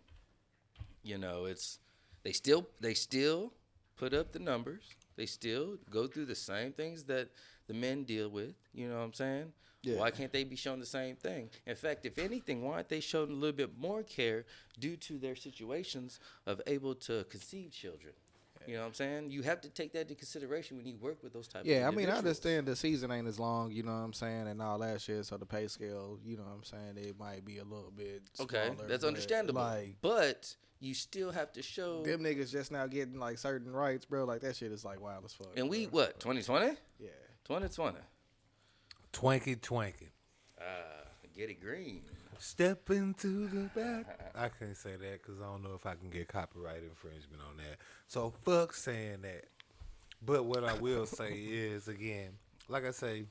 it's they still put up the numbers, they still go through the same things that the men deal with. You know what I'm saying? Yeah. Why can't they be shown the same thing? In fact, if anything, why aren't they shown a little bit more care due to their situations of able to conceive children? You know what I'm saying? You have to take that into consideration when you work with those type of individuals. I mean, I understand the season ain't as long, you know what I'm saying, and all that shit, so the pay scale, you know what I'm saying, it might be a little bit smaller. Okay, that's understandable. But you still have to show... Them niggas just now getting, like, certain rights, bro. Like, that shit is, like, wild as fuck. And we, what, 2020? Yeah. 2020. Twanky. Get it green. Step into the back. I can't say that because I don't know if I can get copyright infringement on that. So fuck saying that. But what I will say is, again, like I say,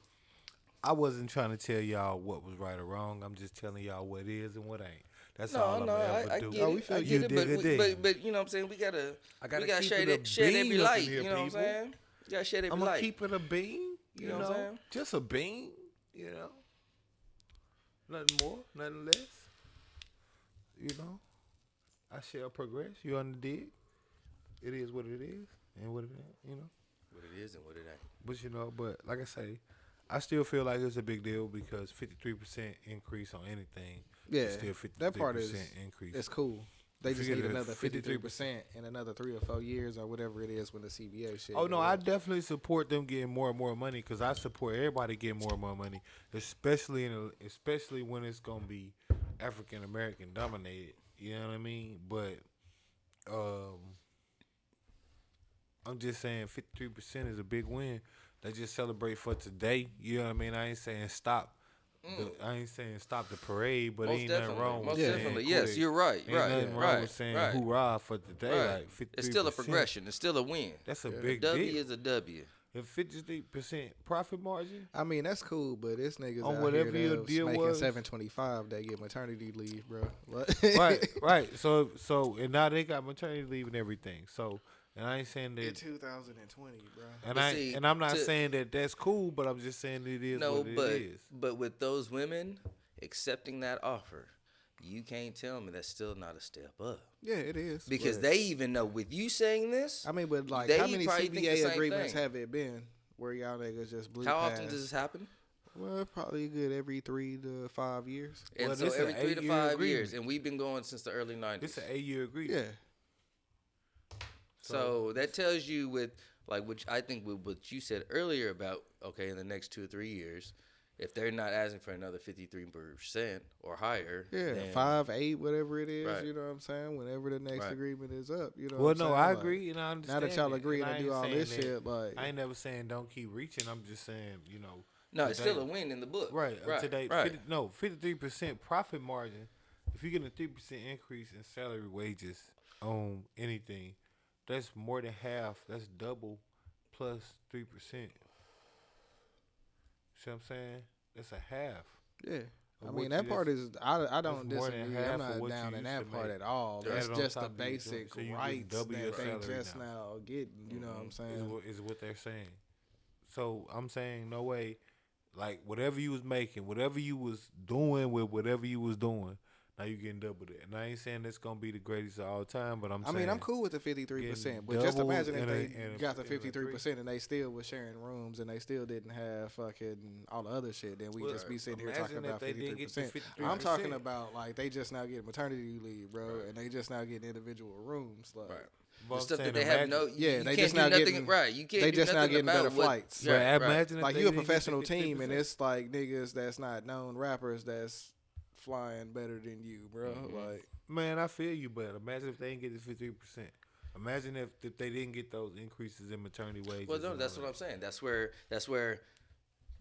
I wasn't trying to tell y'all what was right or wrong. I'm just telling y'all what is and what ain't. That's all I'm ever do. I get it, but you know what I'm saying? We gotta shed every light. You know what I'm saying? You gotta shed every light. I'm gonna keep it a bean. You know what I'm saying? Just a bean. Nothing more, nothing less. I shall progress. You on the dig? It is what it is, and what it ain't. What it is and what it ain't. But like I say, I still feel like it's a big deal because 53% increase on anything Yeah, It's still 53% that part is increase. it's cool. They If you just get need a another 53% 53% in another 3 or 4 years or whatever it is when the CBA shit. Oh no, go I up. definitely support them getting more and more money because I support everybody getting more and more money, especially especially when it's gonna be African American dominated. You know what I mean? But I'm just saying 53% is a big win. They just celebrate for today. You know what I mean? I ain't saying stop. I ain't saying stop the parade, but Most ain't nothing definitely. wrong with Most saying definitely. quit. Yes, you're right. Ain't Right. nothing wrong Right. with saying Right. hoorah for today. Right. Like 53%. It's still a progression. It's still a win. That's a A big W deal. is a W. If 53% profit margin, I mean, that's cool, but it's niggas On out whatever here your that's deal making was. $725 they get maternity leave, bro. What? right. So and now they got maternity leave and everything. So and I ain't saying In that, 2020, bro. and I'm not saying that that's cool, but I'm just saying it is No, what but it is. but with those women accepting that offer, you can't tell me that's still not a step up. Yeah, it is. Because but- they even know with you saying this. I mean, but like, they how many probably think the CBA same agreements thing. have it been where y'all niggas just blew How past? often does this happen? Well, probably good every 3 to 5 years. And Well, so this every a 3 to 8-year 5 agreement. years, and we've been going since the early 90s. It's an 8-year agreement. Yeah. So that tells you with like which I think with what you said earlier about okay in the next 2 or 3 years, if they're not asking for another 53% or higher, Yeah, then 5, 8, whatever it is, Right. you know what I'm saying? Whenever the next Right. agreement is up, you know Well, what I'm no, saying? I Like, agree and I now understand. that y'all it. agreeing And to I do ain't all saying this that- shit, like, I ain't never saying don't keep reaching. I'm just saying, no, it's today- still a win in the book. Right. Right. Today, right. 53% profit margin. If you get a 3% increase in salary wages on anything, that's more than half. That's double plus 3%. See what I'm saying? That's a half. yeah. I Of mean, what that you part just- is, I don't that's more than disagree. half I'm of not what you down in used to that part make. at all. Add That's on just top the of your job, basic so you get rights double your that they salary just now. now getting, you know what I'm saying? Is what they're saying. So I'm saying no way. Like whatever you was making, whatever you was doing with whatever you was doing, now you getting double that. And I ain't saying that's gonna be the greatest of all time, but I'm I saying mean, I'm cool with the 53%, but getting just double imagine if and they a- got the and a 53% and they still was sharing rooms and they still didn't have fucking all the other shit. Then we Well, just be sitting here imagine talking if about they didn't get the 53%. 53%. I'm talking about like they just now getting maternity leave, bro, and they just now getting individual rooms. Like, Right. But The I'm stuff saying that they have no, Yeah, you they can't just do now nothing getting- right. You can't they do just now nothing getting about better what- flights. But Right, right. imagine if like they you a didn't get the professional team, and 53%. it's like niggas that's not known rappers that's flying better than you, bro. Mm-hmm. Like, Man, I feel you, but imagine if they didn't get the 53%. Imagine if they didn't get those increases in maternity wages. Well, no, and that's all what I'm that. saying. That's where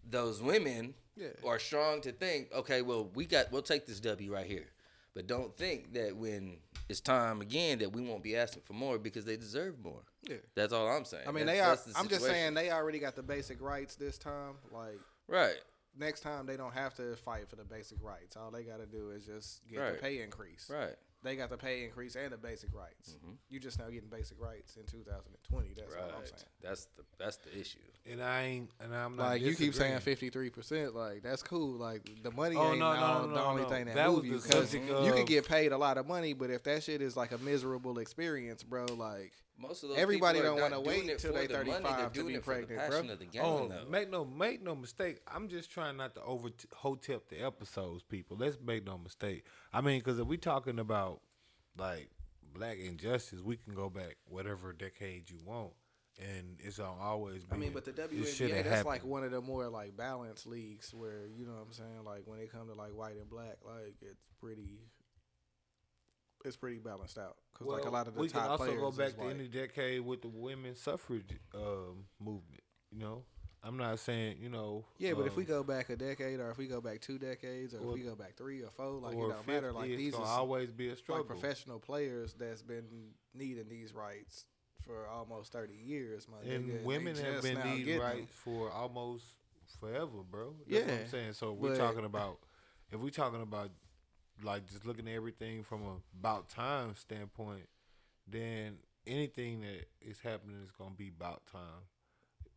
those women Yeah. are strong to think, okay, well, we'll take this W right here, but don't think that when it's time again that we won't be asking for more because they deserve more. yeah. That's all I'm saying. I mean, That's the I'm just situation. saying they already got the basic rights this time. Like, right. next time they don't have to fight for the basic rights. All they got to do is just get the Right. pay increase. Right. They got the pay increase and the basic rights. Mm-hmm. You just now getting basic rights in 2020. That's all I'm Right. saying. That's the issue. And I'm not Like, you keep saying disagreeing. 53%. Like, that's cool. Like, the money Oh, ain't no, all no, the only no. thing that, That was move you. the Because subject you can of- get paid a lot of money, but if that shit is like a miserable experience, bro, like, Most of those everybody people don't are want to not wait doing it till for they the money, 35 they're to doing be it for the pregnant, passion bro. of the game, Oh, though. make no mistake. I'm just trying not to over hotep the episodes, people. Let's make no mistake. I mean, because if we talking about like black injustice, we can go back whatever decade you want, and it's gonna always be. I mean, but the this shit WNBA, that that's like happened. one of the more like balanced leagues where, you know what I'm saying, like when it comes to like white and black, like it's pretty balanced out because like a lot of the we can top also players go back is to white. any decade with the women's suffrage movement. You know, I'm not saying Yeah, but if we go back a decade, or if we go back 2 decades, or or- if we go back 3 or 4, like it or don't matter. 50, Like it's these gonna is always be a struggle. like professional players that's been needing these rights for almost 30 years, my nigga. And they women have just been now needing getting them. rights for almost forever, bro. That's what Yeah, I'm saying. So we're but- talking about, if we're talking about like just looking at everything from a about time standpoint, then anything that is happening is gonna be about time.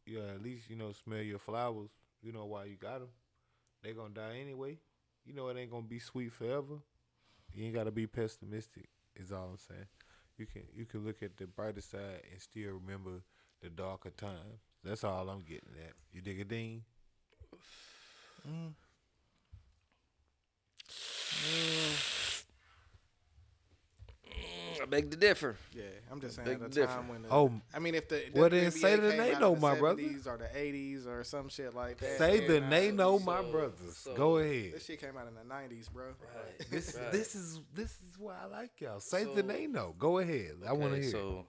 Yeah, at least smell your flowers. You know why you got them. They gonna die anyway. You know it ain't gonna be sweet forever. You ain't gotta be pessimistic. Is all I'm saying. You can look at the brighter side and still remember the darker times. That's all I'm getting at. You dig a ding? beg to differ. Yeah, I'm just saying Big at a difference. time when. Oh, I mean, if the well, then WNBA say the came they out know, in my the brother. 70s or the 80s or some shit like that. Say the then, they know, so- my brothers. so- Go ahead. This shit came out in the 90s, bro. Right. This right. this is why I like y'all. Say the So- they know. Go ahead. I want to Okay, hear. So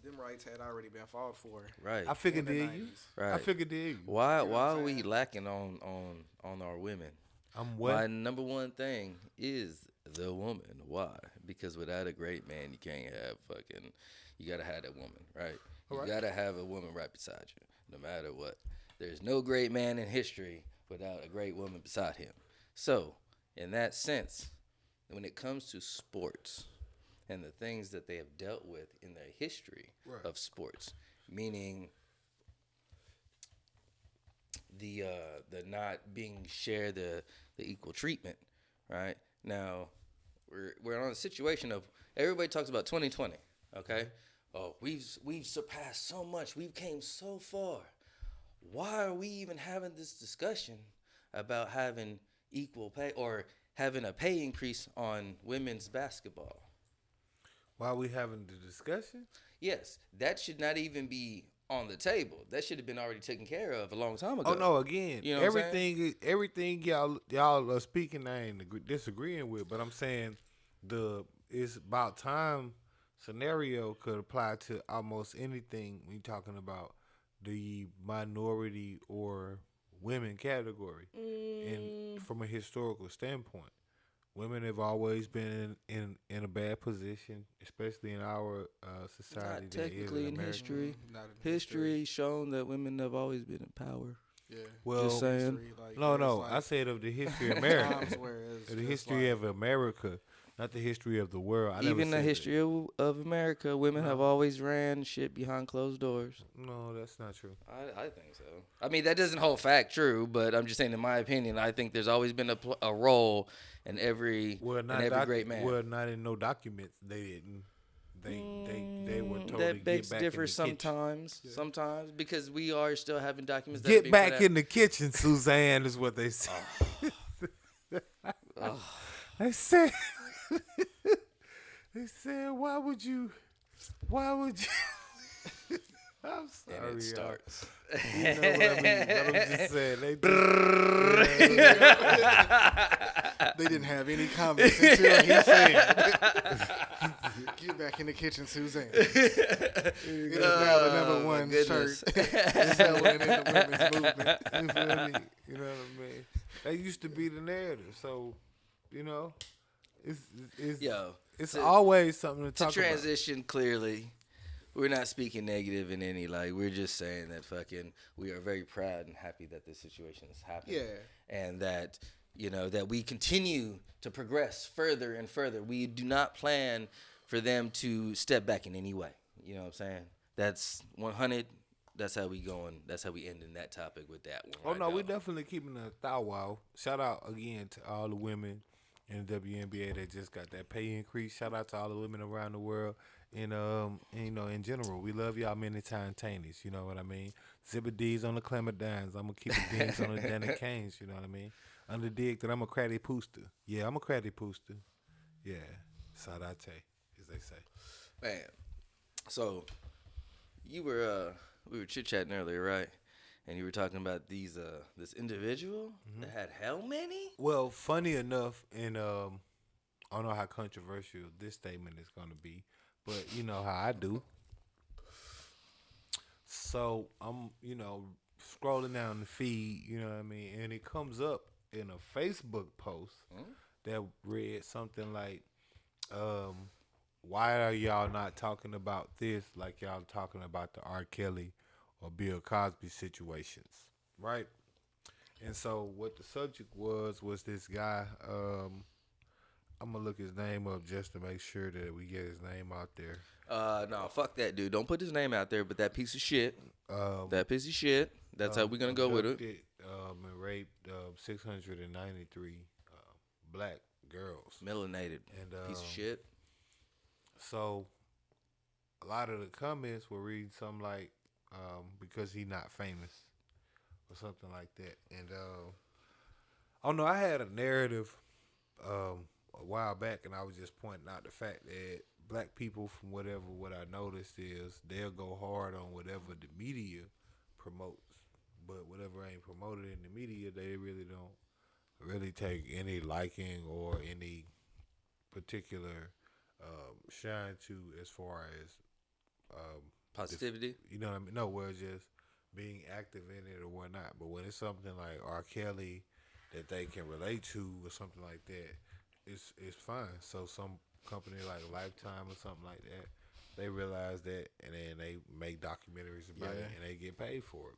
Them rights had already been fought for. right. I figured in the did you. 90s. I Right. figured did you. Why what why I'm are we saying? lacking on our women? I'm My what? number one thing is the woman. Why? Because without a great man, you can't have you gotta have that woman, right? You Alright. gotta have a woman right beside you, no matter what. There's no great man in history without a great woman beside him. So, in that sense, when it comes to sports and the things that they have dealt with in their history Right. of sports, meaning the not being shared the equal treatment, right? Now we're on a situation of everybody talks about 2020, okay? Oh, we've surpassed so much, we've came so far. Why are we even having this discussion about having equal pay or having a pay increase on women's basketball? Why are we having the discussion? Yes, that should not even be on the table. That should have been already taken care of a long time ago. Oh no! Again, You know what I'm saying? everything y'all are speaking, I ain't disagreeing with, but I'm saying it's about time scenario could apply to almost anything when you're talking about the minority or women category, and from a historical standpoint. Women have always been in a bad position, especially in our society. Not that is technically in America. history. Not in History shown that women have always been in power. Yeah. Well, Just saying. History, like, No, there's, no. like, I said of the history of America, times where it's of the just history like- of America, not the history of the world. I never Even the said that. history of America, women have No. always ran shit behind closed doors. No, that's not true. I think so. I mean, that doesn't hold fact true, but I'm just saying, in my opinion, I think there's always been a role in every great man. Well, not in no documents. They didn't. They were told to That begs get back differ in the kitchen. sometimes because we are still having documents that are Get being back put in the kitchen, Suzanne, is what they said. They said. They said, why would you? I'm sorry. and it y'all. starts. You know what I mean? But I'm just saying. They didn't have any comments until he said, "Get back in the kitchen, Suzanne." It is now the number one goodness. shirt selling in the women's movement. You feel me? You know what I mean? That used to be the narrative. So, you know, it's Yo, it's always something to to talk about. transition clearly, we're not speaking negative in any we're just saying that we are very proud and happy that this situation has happened. Yeah. And that that we continue to progress further and further. We do not plan for them to step back in any way. You know what I'm saying? That's 100. That's how we going. That's how we end in that topic with that one. Oh right no, there. we definitely keeping a thou wow. Shout out again to all the women in the WNBA that just got that pay increase. Shout out to all the women around the world. And in general, we love y'all many times tannies, you know what I mean? Zipper D's on the Clementines. I'm gonna keep the D's on the Danny Canes, you know what I mean? Under dig that I'm a cratty pooster. Yeah, I'm a cratty pooster. Yeah. Sadate, as they say. Man, so we were chit chatting earlier, right? And you were talking about this individual that had how many? Well, funny enough, and I don't know how controversial this statement is gonna be, but you know how I do. So I'm, scrolling down the feed, you know what I mean, and it comes up in a Facebook post that read something like, why are y'all not talking about this like y'all talking about the R. Kelly or Bill Cosby situations, right? And so what the subject was this guy, I'm going to look his name up just to make sure that we get his name out there. No, fuck that dude. Don't put his name out there, but that piece of shit. That piece of shit. That's how we're going to go with it. Abducted, and raped 693 black girls. Melanated And piece of shit. So a lot of the comments were reading something like, because he not famous or something like that. And I don't know, I had a narrative a while back, and I was just pointing out the fact that black people, from what I noticed is they'll go hard on whatever the media promotes, but whatever ain't promoted in the media, they really don't really take any liking or any particular shine to as far as Positivity. you know what I mean? No, where it's just being active in it or whatnot. But when it's something like R. Kelly that they can relate to or something like that, it's fine. So some company like Lifetime or something like that, they realize that and then they make documentaries about it and they get paid for it.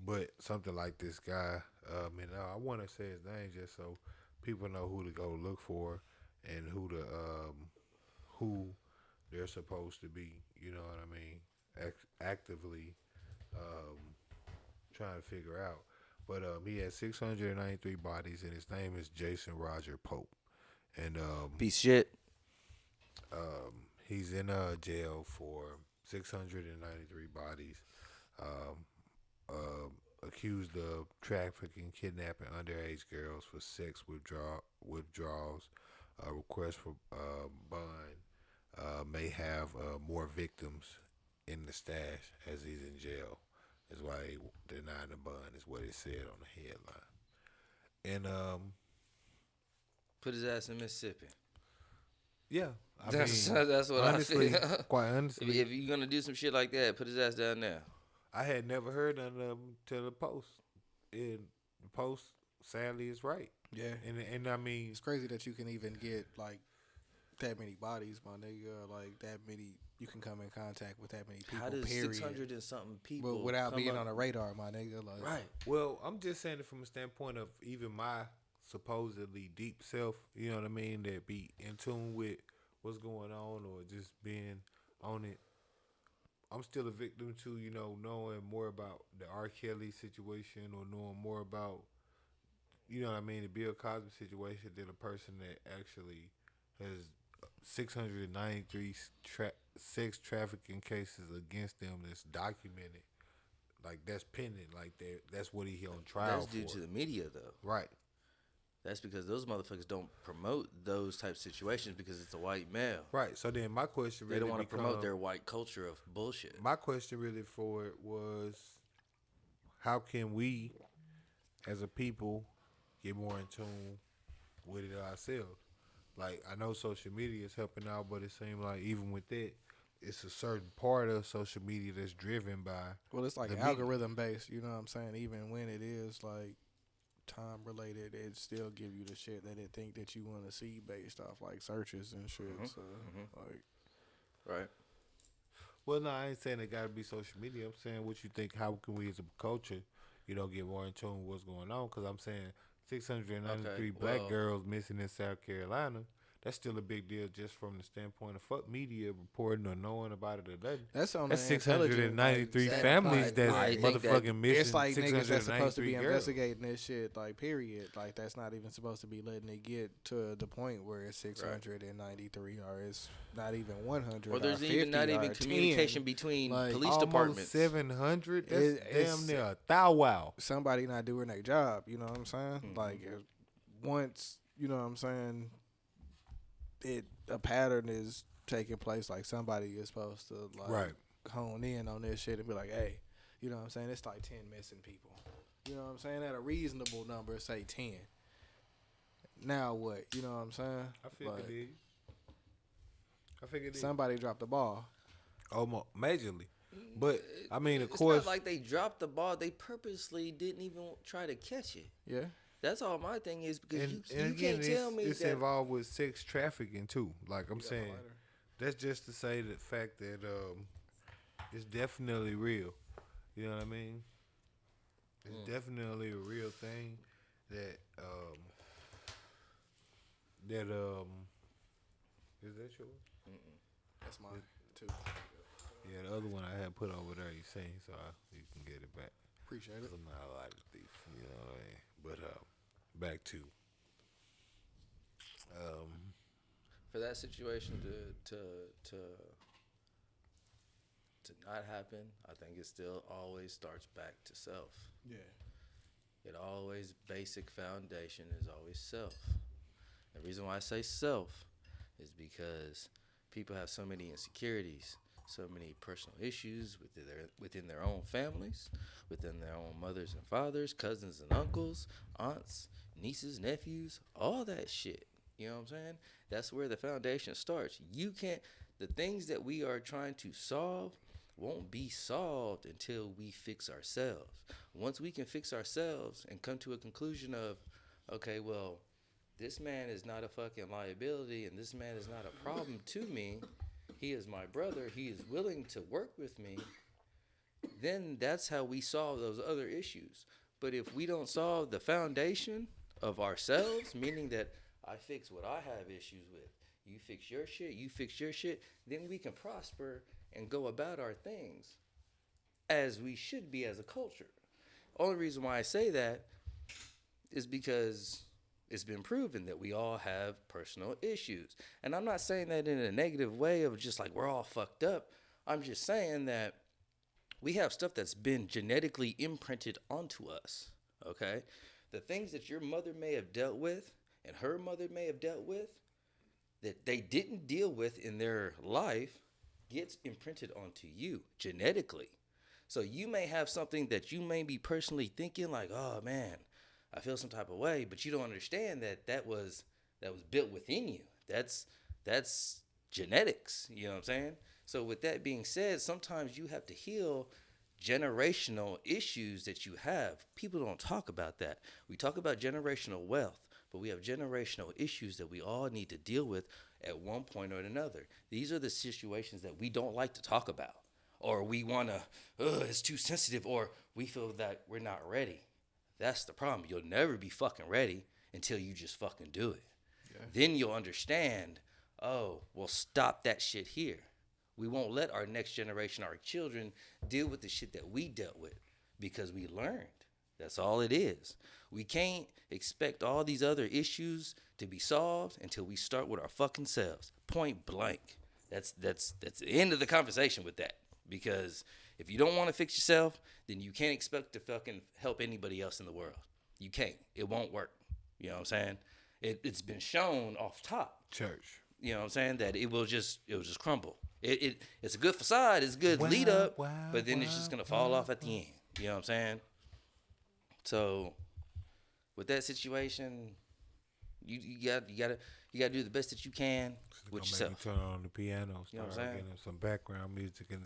But something like this guy, and I want to say his name just so people know who to go look for and who they're supposed to be. You know what I mean? Actively trying to figure out. But he has 693 bodies, and his name is Jason Roger Pope. And Piece of shit. he's in jail for 693 bodies. Accused of trafficking, kidnapping underage girls for sex withdrawals. Request for bond may have more victims in the stash as he's in jail. That's why they denied the bond, is what it said on the headline. And Put his ass in Mississippi. yeah, That's what honestly, I feel. quite honestly, if you're gonna do some shit like that, put his ass down there. I had never heard none of them till the Post. And the Post, sadly, is right. Yeah. And I mean, It's crazy that you can even get like that many bodies, my nigga. Like that many, you can come in contact with that many people. How does period. 600 and something people But without come being up- on the radar, my nigga. Like, right? well, I'm just saying it from a standpoint of even my supposedly deep self, you know what I mean, that be in tune with what's going on or just being on it. I'm still a victim to, you know, knowing more about the R. Kelly situation or knowing more about, you know what I mean, the Bill Cosby situation than a person that actually has 693 sex trafficking cases against them that's documented. Like, that's pending. Like, that's what he on trial That's due for. to the media, though. Right. That's because those motherfuckers don't promote those type of situations because it's a white male. Right. So then my question really They don't want to promote their white culture of bullshit. My question really for it was, how can we, as a people, get more in tune with it ourselves? Like, I know social media is helping out, but it seems like even with that, it's a certain part of social media that's driven by. well, it's like the media. algorithm based. You know what I'm saying? Even when it is like time related, it still give you the shit that it think that you want to see based off like searches and shit. So like, Right. Well, no, I ain't saying it got to be social media. I'm saying what you think. How can we as a culture, you know, get more in tune with what's going on? Because I'm saying 693 Okay, black well- girls missing in South Carolina. That's still a big deal just from the standpoint of fuck media reporting or knowing about it or nothing. that's on That's the intelligent, 693 like, families standpoint. that's I think that motherfucking missing. It's like niggas that's supposed to be 693 girls. investigating this shit, like, period. Like, that's not even supposed to be letting it get to the point where it's 693 or it's not even 100 Or there's 50 even not or even 10. communication between Like, police Almost departments. 700. That's It's- damn near a thou wow. Somebody not doing their job, you know what I'm saying? Like, once, you know what I'm saying, a pattern is taking place, like, somebody is supposed to, like, Right. hone in on this shit and be like, hey, you know what I'm saying? It's like 10 missing people. You know what I'm saying? At a reasonable number, say 10. Now what? You know what I'm saying? I figured it. I figured it. Somebody dropped the ball. Almost majorly. But I mean, of It's course, not like they dropped the ball. They purposely didn't even try to catch it. Yeah. That's all my thing is because and you again, can't tell me it's that. involved with sex trafficking too. Like I'm saying, that's just to say the fact that it's definitely real. You know what I mean? It's definitely a real thing that is that yours? That's mine, too. Yeah, the other one I had put over there, you seen, so you can get it back. Appreciate it. 'Cause I'm not a lot of thief, you know what I mean? But back to For that situation to not happen, I think it still always starts back to self. Yeah. It always basic foundation is always self. The reason why I say self is because people have so many insecurities, so many personal issues within their own families, within their own mothers and fathers, cousins and uncles, aunts, nieces, nephews, all that shit. You know what I'm saying? That's where the foundation starts. The things that we are trying to solve won't be solved until we fix ourselves. Once we can fix ourselves and come to a conclusion of, okay, well, this man is not a fucking liability and this man is not a problem to me. He is my brother. He is willing to work with me. Then that's how we solve those other issues. But if we don't solve the foundation of ourselves, meaning that I fix what I have issues with, you fix your shit, then we can prosper and go about our things as we should be as a culture. Only reason why I say that is because it's been proven that we all have personal issues. And I'm not saying that in a negative way of just like we're all fucked up. I'm just saying that we have stuff that's been genetically imprinted onto us, okay? The things that your mother may have dealt with and her mother may have dealt with that they didn't deal with in their life gets imprinted onto you genetically. So you may have something that you may be personally thinking like, oh man, I feel some type of way, but you don't understand that was built within you. That's genetics, you know what I'm saying? So with that being said, sometimes you have to heal generational issues that you have. People don't talk about that. We talk about generational wealth, but we have generational issues that we all need to deal with at one point or another. These are the situations that we don't like to talk about, or we want to, it's too sensitive, or we feel that we're not ready. That's the problem. You'll never be fucking ready until you just fucking do it. Yeah. Then you'll understand, oh, well, stop that shit here. We won't let our next generation, our children, deal with the shit that we dealt with because we learned. That's all it is. We can't expect all these other issues to be solved until we start with our fucking selves. Point blank. That's the end of the conversation with that. Because if you don't want to fix yourself, then you can't expect to fucking help anybody else in the world. You can't. It won't work. You know what I'm saying? It's been shown off top. Church. You know what I'm saying? That it will just crumble. It's a good facade. It's a good lead up. But then it's just going to fall off at the end. You know what I'm saying? So with that situation, you gotta do the best that you can with yourself. Turn on the piano, you know what I'm saying? Getting some background music and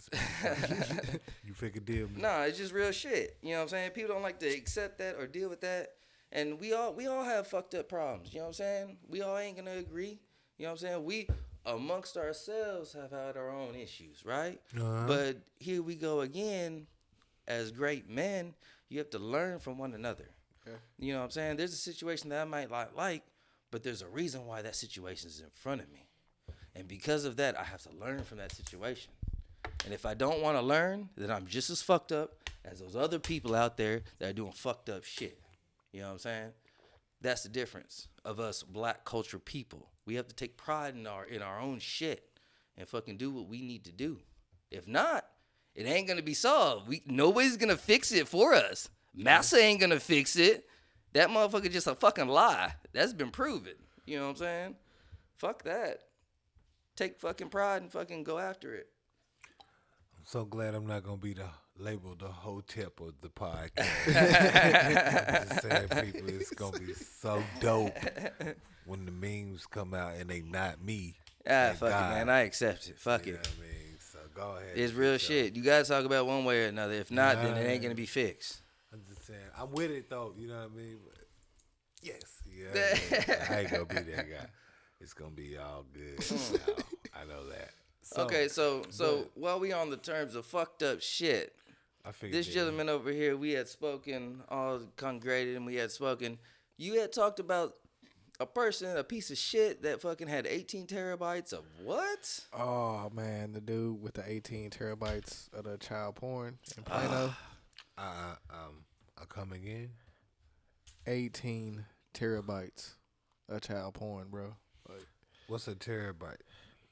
you figure deal. Nah, it's just real shit. You know what I'm saying? People don't like to accept that or deal with that, and we all have fucked up problems. You know what I'm saying? We all ain't gonna agree. You know what I'm saying? We amongst ourselves have had our own issues, right? Uh-huh. But here we go again. As great men, you have to learn from one another. Yeah. You know what I'm saying? There's a situation that I might like, but there's a reason why that situation is in front of me. And because of that, I have to learn from that situation. And if I don't want to learn, then I'm just as fucked up as those other people out there that are doing fucked up shit. You know what I'm saying? That's the difference of us black culture people. We have to take pride in our own shit and fucking do what we need to do. If not, it ain't going to be solved. Nobody's going to fix it for us. Massa ain't going to fix it. That motherfucker just a fucking lie. That's been proven. You know what I'm saying? Fuck that. Take fucking pride and fucking go after it. I'm so glad I'm not going to be labeled the hotep of the podcast. I'm just saying, people, it's going to be so dope when the memes come out and they not me. Fuck it, man. I accept it. Fuck it. What I mean? Go ahead. It's real shit. You gotta talk about one way or another. If not, then it ain't gonna be fixed. I'm just saying. I'm with it though. You know what I mean? But yes. Yeah. I ain't gonna be that guy. It's gonna be all good. I know that. Okay, so while we on the terms of fucked up shit, I figured this gentleman over here, we had spoken, all congregated, and we had spoken. You had talked about a piece of shit that fucking had 18 terabytes of what? Oh, man, the dude with the 18 terabytes of the child porn in Plano. I come again? 18 terabytes of child porn, bro. Like, what's a terabyte?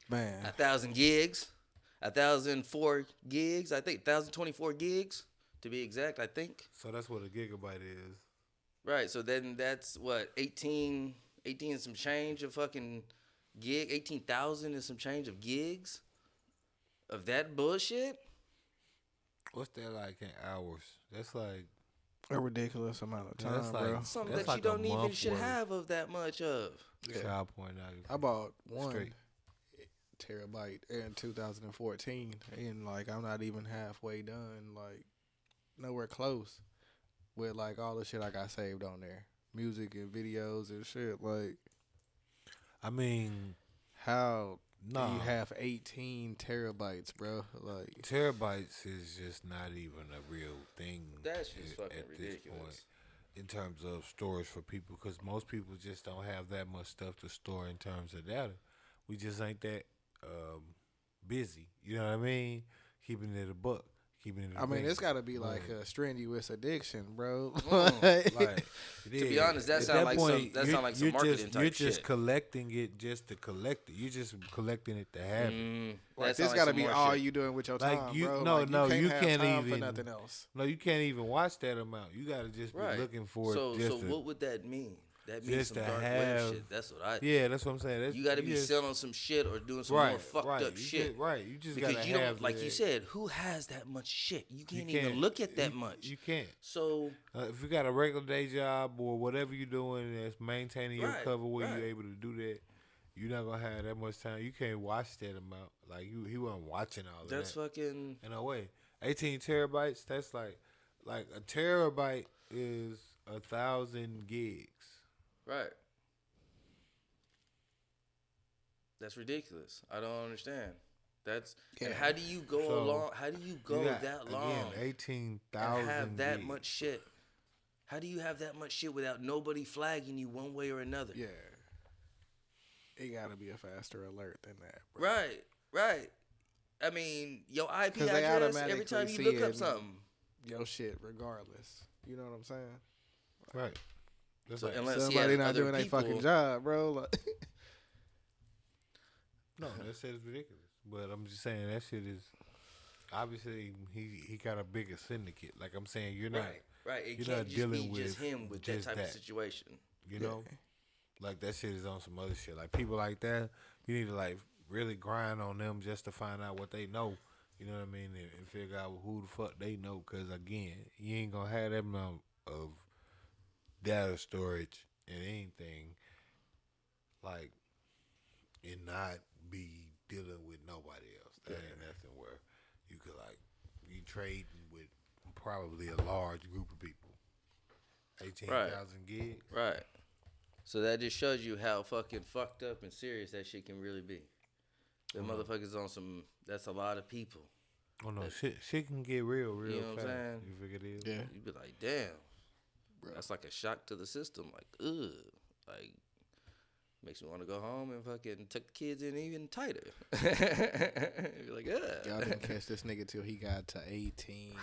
Man. 1,000 gigs. 1,004 gigs. I think 1,024 gigs, to be exact, I think. So that's what a gigabyte is. Right, so then that's what, 18 18 and some change of fucking gig, 18,000 and some change of gigs of that bullshit. What's that like in hours? That's like A ridiculous amount of time, that's like bro. Something that's that like you a don't even month should worth. have of that much of. Child point out. I bought one Straight. terabyte in 2014, and like I'm not even halfway done, like nowhere close with like all the shit I got saved on there, music and videos and shit. Like, I mean, how do nah. you have 18 terabytes, bro? Like, Terabytes is just not even a real thing. That's just fucking at this ridiculous. point in terms of storage for people, because most people just don't have that much stuff to store in terms of data. We just ain't that busy. You know what I mean? Keeping it a buck. Keeping it. I mean, it's got to be But- like a strenuous addiction, bro. Like, To be honest, that at sound like point, some you're marketing just, type You're just shit. collecting it just to collect it. You're just collecting it to have it. Like, That this sound got to some be more all shit. you doing with your Like, time, you- bro. no, Like, no, you you can't can't have time for even- nothing else. No, you can't even watch that amount. You got to just be Right. looking for So it. Just to, what would that mean? That means just some to dark web have- shit. That's what I. yeah, that's what I'm saying. That's, You got to be just- selling some shit or doing some more fucked up You shit. Just, right, you just Because gotta you have don't, like that. you said, who has that much shit? You You can't even look at that much. You can't. So If you got a regular day job or whatever you're doing that's maintaining your Right, cover where right. you're able to do that, you're not gonna have that much time. You can't watch that amount. Like he wasn't watching all of that's that. fucking In a way, 18 terabytes. That's like a terabyte is 1,000 gigs. right. That's ridiculous. I don't understand. That's and Yeah. how do you go So, along? How do you go You got, that long Again, 18,000 and have that gigs. much shit? How do you have that much shit without nobody flagging you one way or another? Yeah. It got to be a faster alert than that, bro. Right, right. I mean, your IP 'Cause they address every time you automatically look see up it. something. Your shit, regardless. You know what I'm saying? Right. That's So like, unless he Somebody has not other doing their people, fucking job, bro. Like, no, that shit is ridiculous. But I'm just saying that shit is obviously he got a bigger syndicate. Like I'm saying, you're not right. It you're can't not just dealing be just with him with that just type that. of situation. You know, like that shit is on some other shit. Like people like that, you need to like really grind on them just to find out what they know. You know what I mean? And figure out who the fuck they know. Cause again, you ain't gonna have that amount of data storage and anything like and not be dealing with nobody else. That ain't nothing where you could like you trading with probably a large group of people. 18,000 gigs. Right. So that just shows you how fucking fucked up and serious that shit can really be. The motherfuckers on some. That's a lot of people. Oh no, shit can get real You know what I'm fast. saying? You figure it is? Yeah. You'd be like, damn. That's like a shock to the system. Like, ugh. Like, makes me want to go home and fucking tuck the kids in even tighter. You're like, ugh. y'all didn't catch this nigga till he got to 18 Right.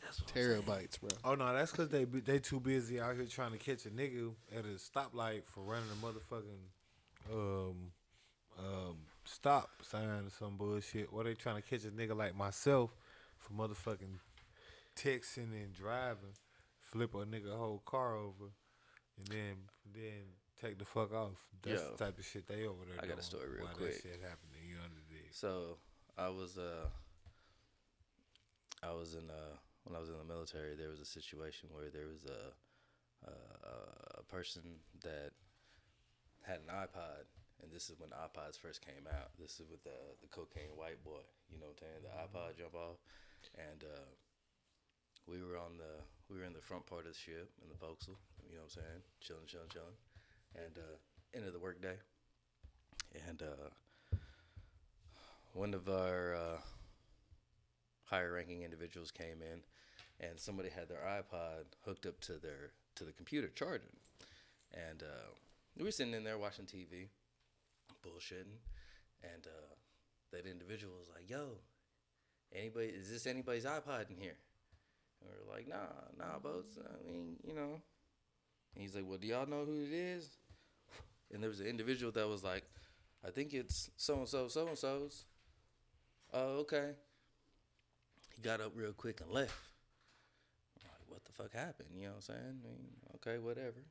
That's what I'm terabytes, bro. Oh no, that's because they too busy out here trying to catch a nigga at a stoplight for running a motherfucking stop sign or some bullshit. Or they trying to catch a nigga like myself for motherfucking texting and driving, flip a nigga whole car over, and then take the fuck off. That's Yo, the type of shit they over there. I got a doing story real while quick. That shit happening, you underdig. So I was in when I was in the military, there was a situation where there was a person that had an iPod, and this is when iPods first came out. This is with the cocaine white boy, you know what I'm saying? The iPod jump off, and we were in the front part of the ship in the forecastle, you know what I'm saying? Chilling, and end of the workday, and one of our higher ranking individuals came in, and somebody had their iPod hooked up to the computer charging, and we were sitting in there watching TV, bullshitting, and that individual was like, "Yo, is this anybody's iPod in here?" And we were like, "Nah, boats. I mean, you know." And he's like, "Well, do y'all know who it is?" And there was an individual that was like, "I think it's so and so's." Oh, okay. He got up real quick and left. I'm like, what the fuck happened? You know what I'm saying? I mean, okay, whatever.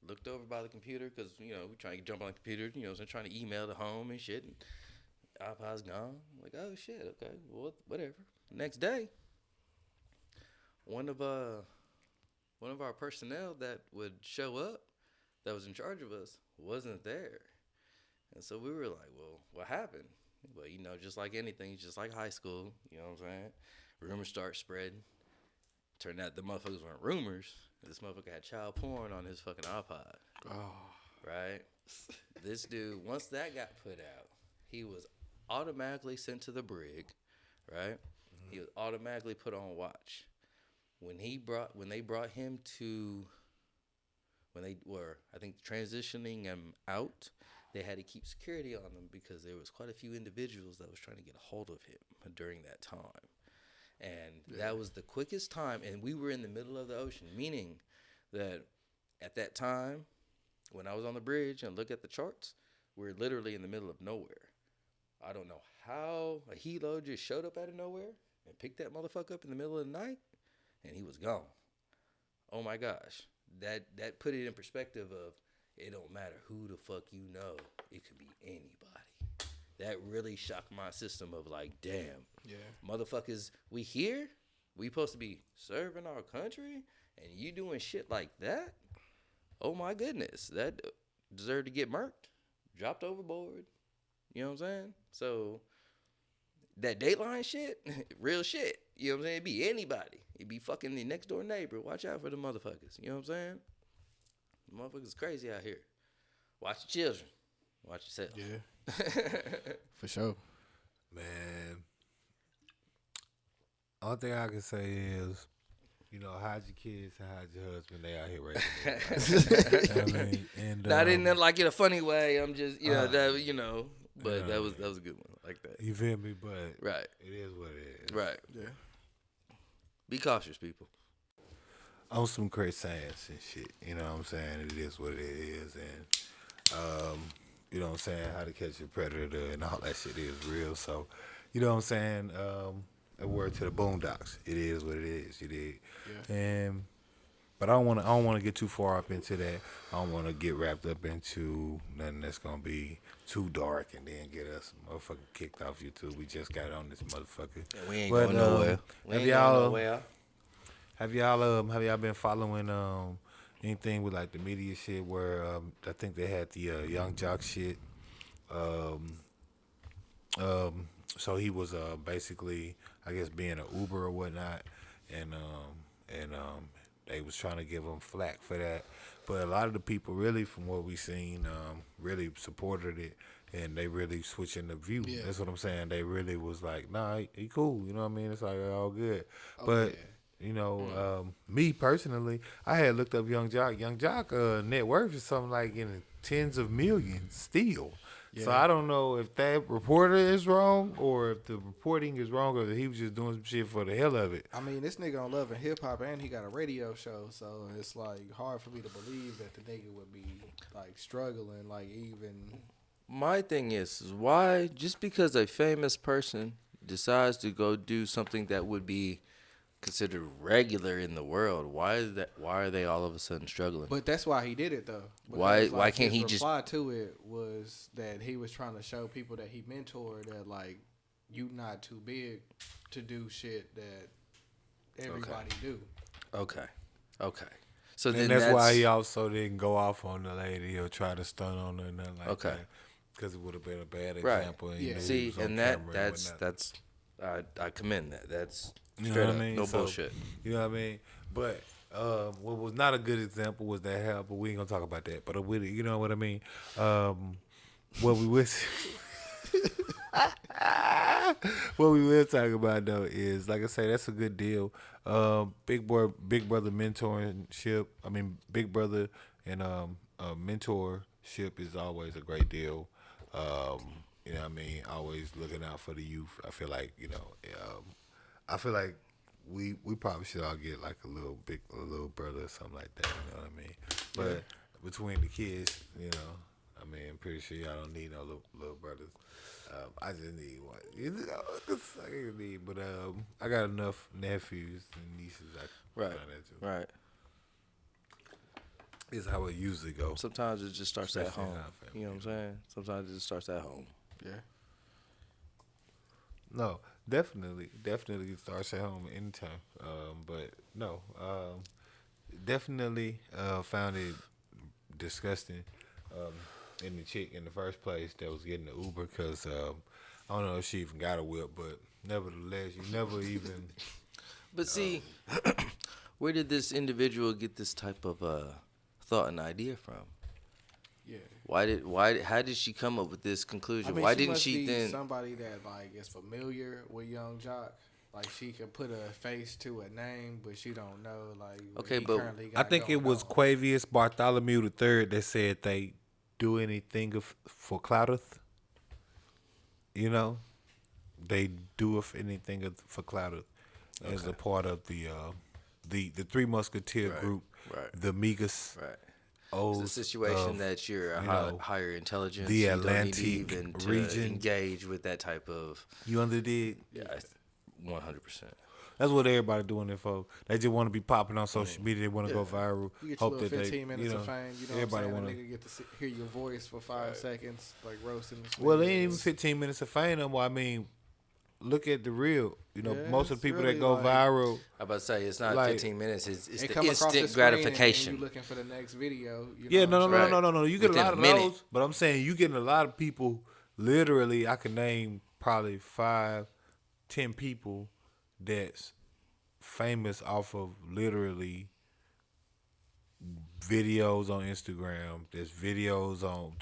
looked over by the computer because, you know, we trying to jump on the computer, you know, so trying to email to home and shit. And iPod's gone. I'm like, oh shit, okay, well, whatever. Next day, one of our personnel that would show up, that was in charge of us, wasn't there. And so we were like, well, what happened? Well, you know, just like anything, just like high school, you know what I'm saying? Rumors start spreading. Turned out the motherfuckers weren't rumors. This motherfucker had child porn on his fucking iPod. Oh. Right? This dude, once that got put out, he was automatically sent to the brig, right? Mm-hmm. He was automatically put on watch. When they brought him to, when they were, I think, transitioning him out, they had to keep security on him because there was quite a few individuals that was trying to get a hold of him during that time. And that was the quickest time, and we were in the middle of the ocean, meaning that at that time, when I was on the bridge and look at the charts, we're literally in the middle of nowhere. I don't know how a helo just showed up out of nowhere and picked that motherfucker up in the middle of the night, and he was gone. Oh my gosh. That put it in perspective of, it don't matter who the fuck you know. It could be anybody. That really shocked my system of like, damn. Yeah. Motherfuckers, we here? We supposed to be serving our country? And you doing shit like that? Oh my goodness. That deserved to get murked. Dropped overboard. You know what I'm saying? So, that Dateline shit, real shit. You know what I'm saying? It'd be anybody. It'd be fucking the next door neighbor. Watch out for the motherfuckers. You know what I'm saying? The motherfuckers crazy out here. Watch your children. Watch yourself. Yeah. For sure. Man, only thing I can say is, you know, hide your kids and hide your husband. They out here raising them. You know what I mean? And, Not in like in a funny way. I'm just, but that was a good one. I like that. You feel me? But right. It is what it is. Right. Yeah. Be cautious, people. On some great science and shit. You know what I'm saying? It is what it is. And, you know what I'm saying? How to catch a predator and all that shit is real. So, you know what I'm saying? A word to the boondocks. It is what it is. You dig? Yeah. But I don't want to get too far up into that. I don't want to get wrapped up into nothing that's gonna be too dark and then get us motherfucking kicked off YouTube. We just got on this motherfucker. Yeah, we ain't going nowhere. Have y'all been following anything with like the media shit where I think they had the Young Jock shit. So he was basically, I guess, being an Uber or whatnot, and they was trying to give him flack for that. But a lot of the people really, from what we seen, really supported it, and they really switching the view. Yeah. That's what I'm saying. They really was like, nah, he cool. You know what I mean? It's like all good. Oh, but yeah. You know, me personally, I had looked up Young Jock. Young Jock net worth is something like in the tens of millions still. Yeah. So I don't know if that reporter is wrong or if the reporting is wrong or if he was just doing some shit for the hell of it. I mean, this nigga on Love and Hip Hop and he got a radio show, so it's like hard for me to believe that the nigga would be like struggling, like even. My thing is why just because a famous person decides to go do something that would be considered regular in the world, why are they all of a sudden struggling? But that's why he did it though. Because, why can't he just reply to it was that he was trying to show people that he mentored that like you not too big to do shit that everybody do. Okay. So and then that's why he also didn't go off on the lady or try to stun on her or nothing like that. Because it would have been a bad example. Right. Yeah. See, and that's I commend that. That's you know what I mean? No bullshit. You know what I mean? But what was not a good example was that hell, but we ain't gonna talk about that. But with it, you know what I mean? What we will talk about though is, like I say, that's a good deal. Big brother mentorship. I mean, big brother and mentorship is always a great deal. You know what I mean? Always looking out for the youth. I feel like, you know, I feel like we probably should all get like a little brother or something like that. You know what I mean? But between the kids, you know, I mean, I'm pretty sure y'all don't need no little brothers. I just need one. You know, I need, but I got enough nephews and nieces I can find that too. Right. Is how it usually goes. Sometimes it just starts at Especially in home. our family. You know what I'm saying? Sometimes it just starts at home. Yeah. No, definitely it starts at home anytime. But no, definitely found it disgusting. In the chick in the first place that was getting the Uber, because I don't know if she even got a whip, but nevertheless, you never even. But see, where did this individual get this type of thought and idea from? Yeah. How did she come up with this conclusion? I mean, Why she didn't must she be then? somebody that like is familiar with Young Jock. Like she can put a face to a name, but she don't know like. What Okay, he but currently I got think it going was on. Quavius Bartholomew III that said they do anything for clouteth. You know, they do anything for clouteth as a part of the Three Musketeer group, right. the Migas. Right. O's It's a situation of, that you're a you know, higher intelligence. the you don't need Atlantic to even to region. engage with that type of. You underdid? Yeah, 100%. That's what everybody doing it for. They just want to be popping on social media. They want to go viral. You get Hope your that little they, 15 minutes you know, of fame. You know everybody what I'm want saying? to. A nigga get to hear your voice for 5 seconds, like roasting. This Well, it nigga. ain't even 15 minutes of fame no more. I mean, look at the real. You know, Yeah, most of it's the people really that go like- viral. I'm about to say it's not Like, 15 minutes. It's They the come across the instant screen gratification. And you looking for the next video. You Yeah, know no, what I'm no, saying? no. You get Within a lot a of minute. those, but I'm saying you getting a lot of people. Literally, I can name probably 5, 10 people that's famous off of literally videos on Instagram. There's videos on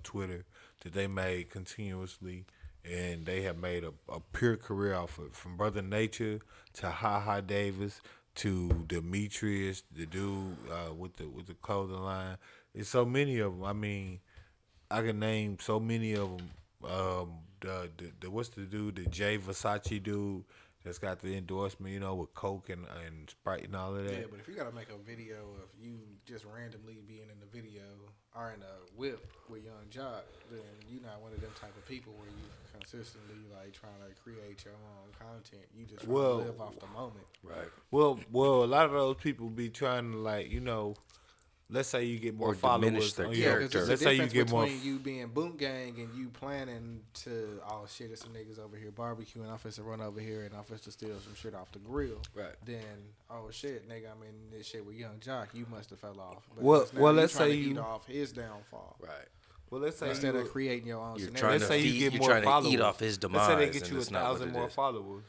Twitter that they made continuously, and they have made a pure career off of it. From Brother Nature to Ha Davis to Demetrius, the dude with the clothing line. There's so many of them. I mean, I can name so many of them. The what's the dude? The Jay Versace dude that's got the endorsement, you know, with Coke and Sprite and all of that. Yeah, but if you gotta make a video of you just randomly being in the video or in a whip with Young Jock, then you're not one of them type of people where you consistently like trying to create your own content. You just trying to live off the moment. Right. Well, a lot of those people be trying to, like, you know, let's say you get more Or diminish followers their on Yeah, your. because there's Let's a say you difference get more. between you being boom gang and you planning to, oh shit, it's some niggas over here barbecuing. I'm finna run over here and I'm finna steal some shit off the grill. Right. Then, oh shit, nigga, I'm in this shit with Young Jock. You must have fell off. Well, Because now well, you let's trying say to you- eat off his downfall. Right. Well, let's say Instead you, of creating your own You're scenario. trying let's to say you feed- get you're more trying to followers. eat off his Let's say they demise, get and you it's not what 1,000 it more is. followers.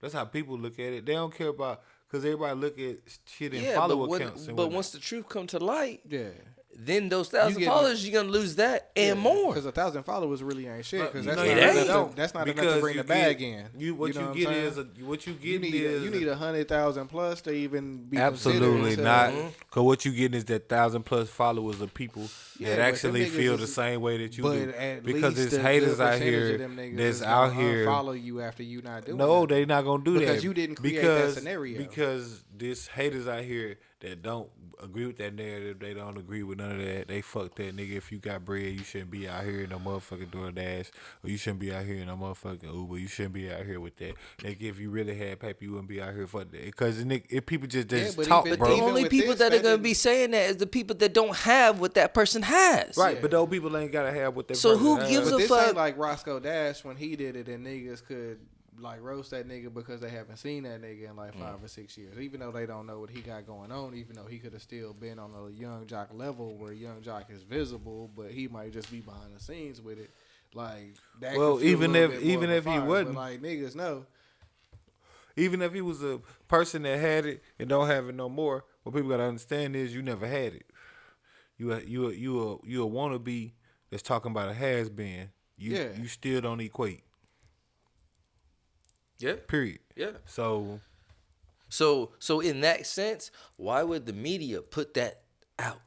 That's how people look at it. They don't care about, because everybody look at shit in Yeah, follower but, counts. And but whatnot. once the truth come to light, Yeah. then those 1,000 get- followers, you're gonna lose that and more. Because 1,000 followers really ain't shit. Because that's, No, not it enough ain't. that's not enough Because to bring you the bag get- in. What know you what get I'm is saying? what you You get need is you need 100,000 plus to even be absolutely considered not. to- Because what you get is that 1,000+ followers of people Yeah, that but actually them niggas feel the is- same way that you But do. at Because least there's a haters good out percentage here of them niggas that's is out gonna here. follow you after you not doing No, nothing. they not gonna do that Because you didn't create that scenario. Because there's haters out here that don't agree with that narrative. They don't agree with none of that. They fuck that nigga. If you got bread, you shouldn't be out here in no motherfucking DoorDash, or you shouldn't be out here in no motherfucking Uber. You shouldn't be out here with that. Like, if you really had paper, you wouldn't be out here for that. Because if people just but talk, even- But bro. the only with people this, that are that gonna didn't- be saying that is the people that don't have what that person has. Right, but those people ain't gotta have what they. So who gives But a this fuck? ain't like Roscoe Dash when he did it and niggas could like roast that nigga because they haven't seen that nigga in like 5 or 6 years. Even though they don't know what he got going on, even though he could have still been on a Young Jock level where Young Jock is visible, but he might just be behind the scenes with it. Like that. Well, could feel a even little if- bit more even of a if he fire, wasn't. but like niggas know. Even if he was a person that had it and don't have it no more, what people gotta understand is you never had it. You a wannabe that's talking about a has been. You still don't equate. Yeah. Period. Yeah. So So in that sense, why would the media put that out?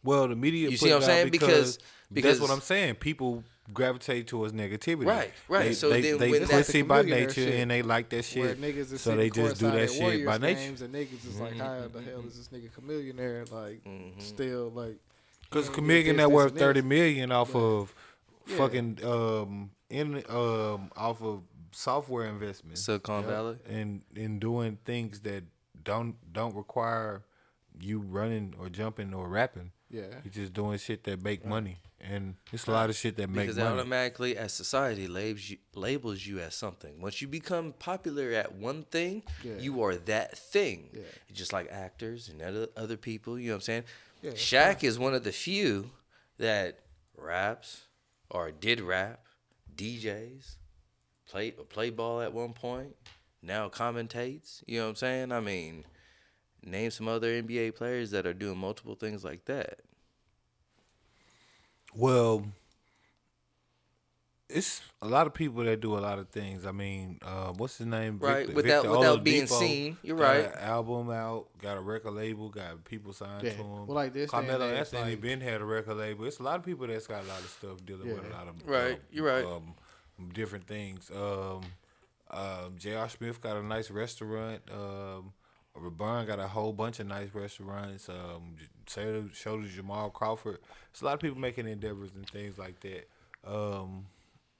well, the media. You put see what it I'm out saying? Because that's what I'm saying. People gravitate towards negativity. Right, right. They, So they, then they when It's pussy like the by millionaire nature shit, and they like that Where shit. niggas is So sitting they just do courtside that at shit Warriors by nature. games and niggas is like, how the hell is this nigga Chameleonaire like still like? Because you know, Chameleon get that this, worth this, 30 and million off of Yeah. fucking off of software investments Silicon Valley. and doing things that don't require you running or jumping or rapping. Yeah. You're just doing shit that make money, and it's a lot of shit that make Because money. automatically, as society labels you as something. Once you become popular at one thing, you are that thing. Yeah. Just like actors and other people, you know what I'm saying? Yeah, Shaq is one of the few that raps or did rap, DJs, play ball at one point, now commentates. You know what I'm saying? I mean, name some other NBA players that are doing multiple things like that. Well, it's a lot of people that do a lot of things. I mean, what's his name? Right, Victor without being Oladipo seen. You're got right. An album out, got a record label, got people signed to him. Well, like this, Carmelo man, it's Anthony like- been had a record label. It's a lot of people that's got a lot of stuff dealing with a lot of Right, you're right. different things. J.R. Smith got a nice restaurant. Rebun got a whole bunch of nice restaurants. So does Jamal Crawford. There's a lot of people making endeavors and things like that.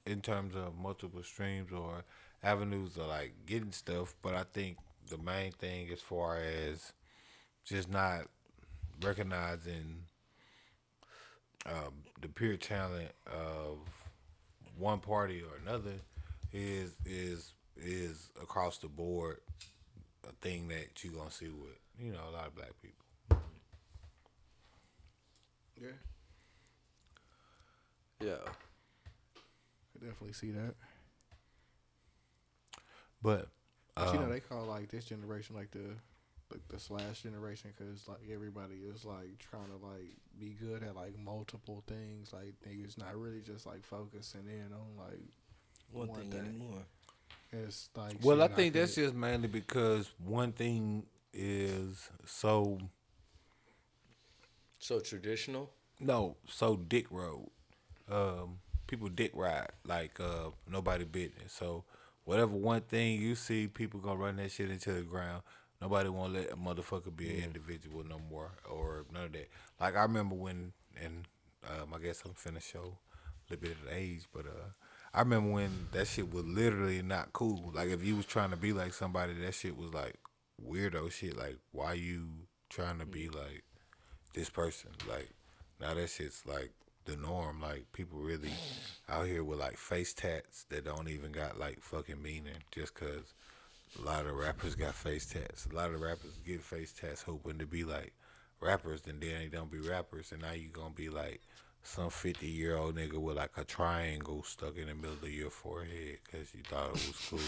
In terms of multiple streams or avenues of like getting stuff, but I think the main thing as far as just not recognizing the pure talent of one party or another is across the board a thing that you're gonna see with a lot of black people. Yeah. Yeah. I definitely see that. But they call like this generation like the slash generation because like everybody is like trying to like be good at like multiple things. Like niggas not really just like focusing in on like One thing anymore. It's like well, I think that's just mainly because one thing is so traditional. so dick road. People dick ride like nobody business. So whatever one thing you see, people gonna run that shit into the ground. Nobody won't let a motherfucker be an individual no more or none of that. Like I remember when, and I guess I'm finna show a little bit of the age, but I remember when that shit was literally not cool. Like if you was trying to be like somebody, that shit was like weirdo shit. Like why you trying to be like this person? Like now that shit's like the norm. Like people really out here with like face tats that don't even got like fucking meaning just cause a lot of rappers got face tats. A lot of rappers get face tats hoping to be like rappers and then they don't be rappers and now you gonna be like some 50-year-old nigga with like a triangle stuck in the middle of your forehead cause you thought it was cool.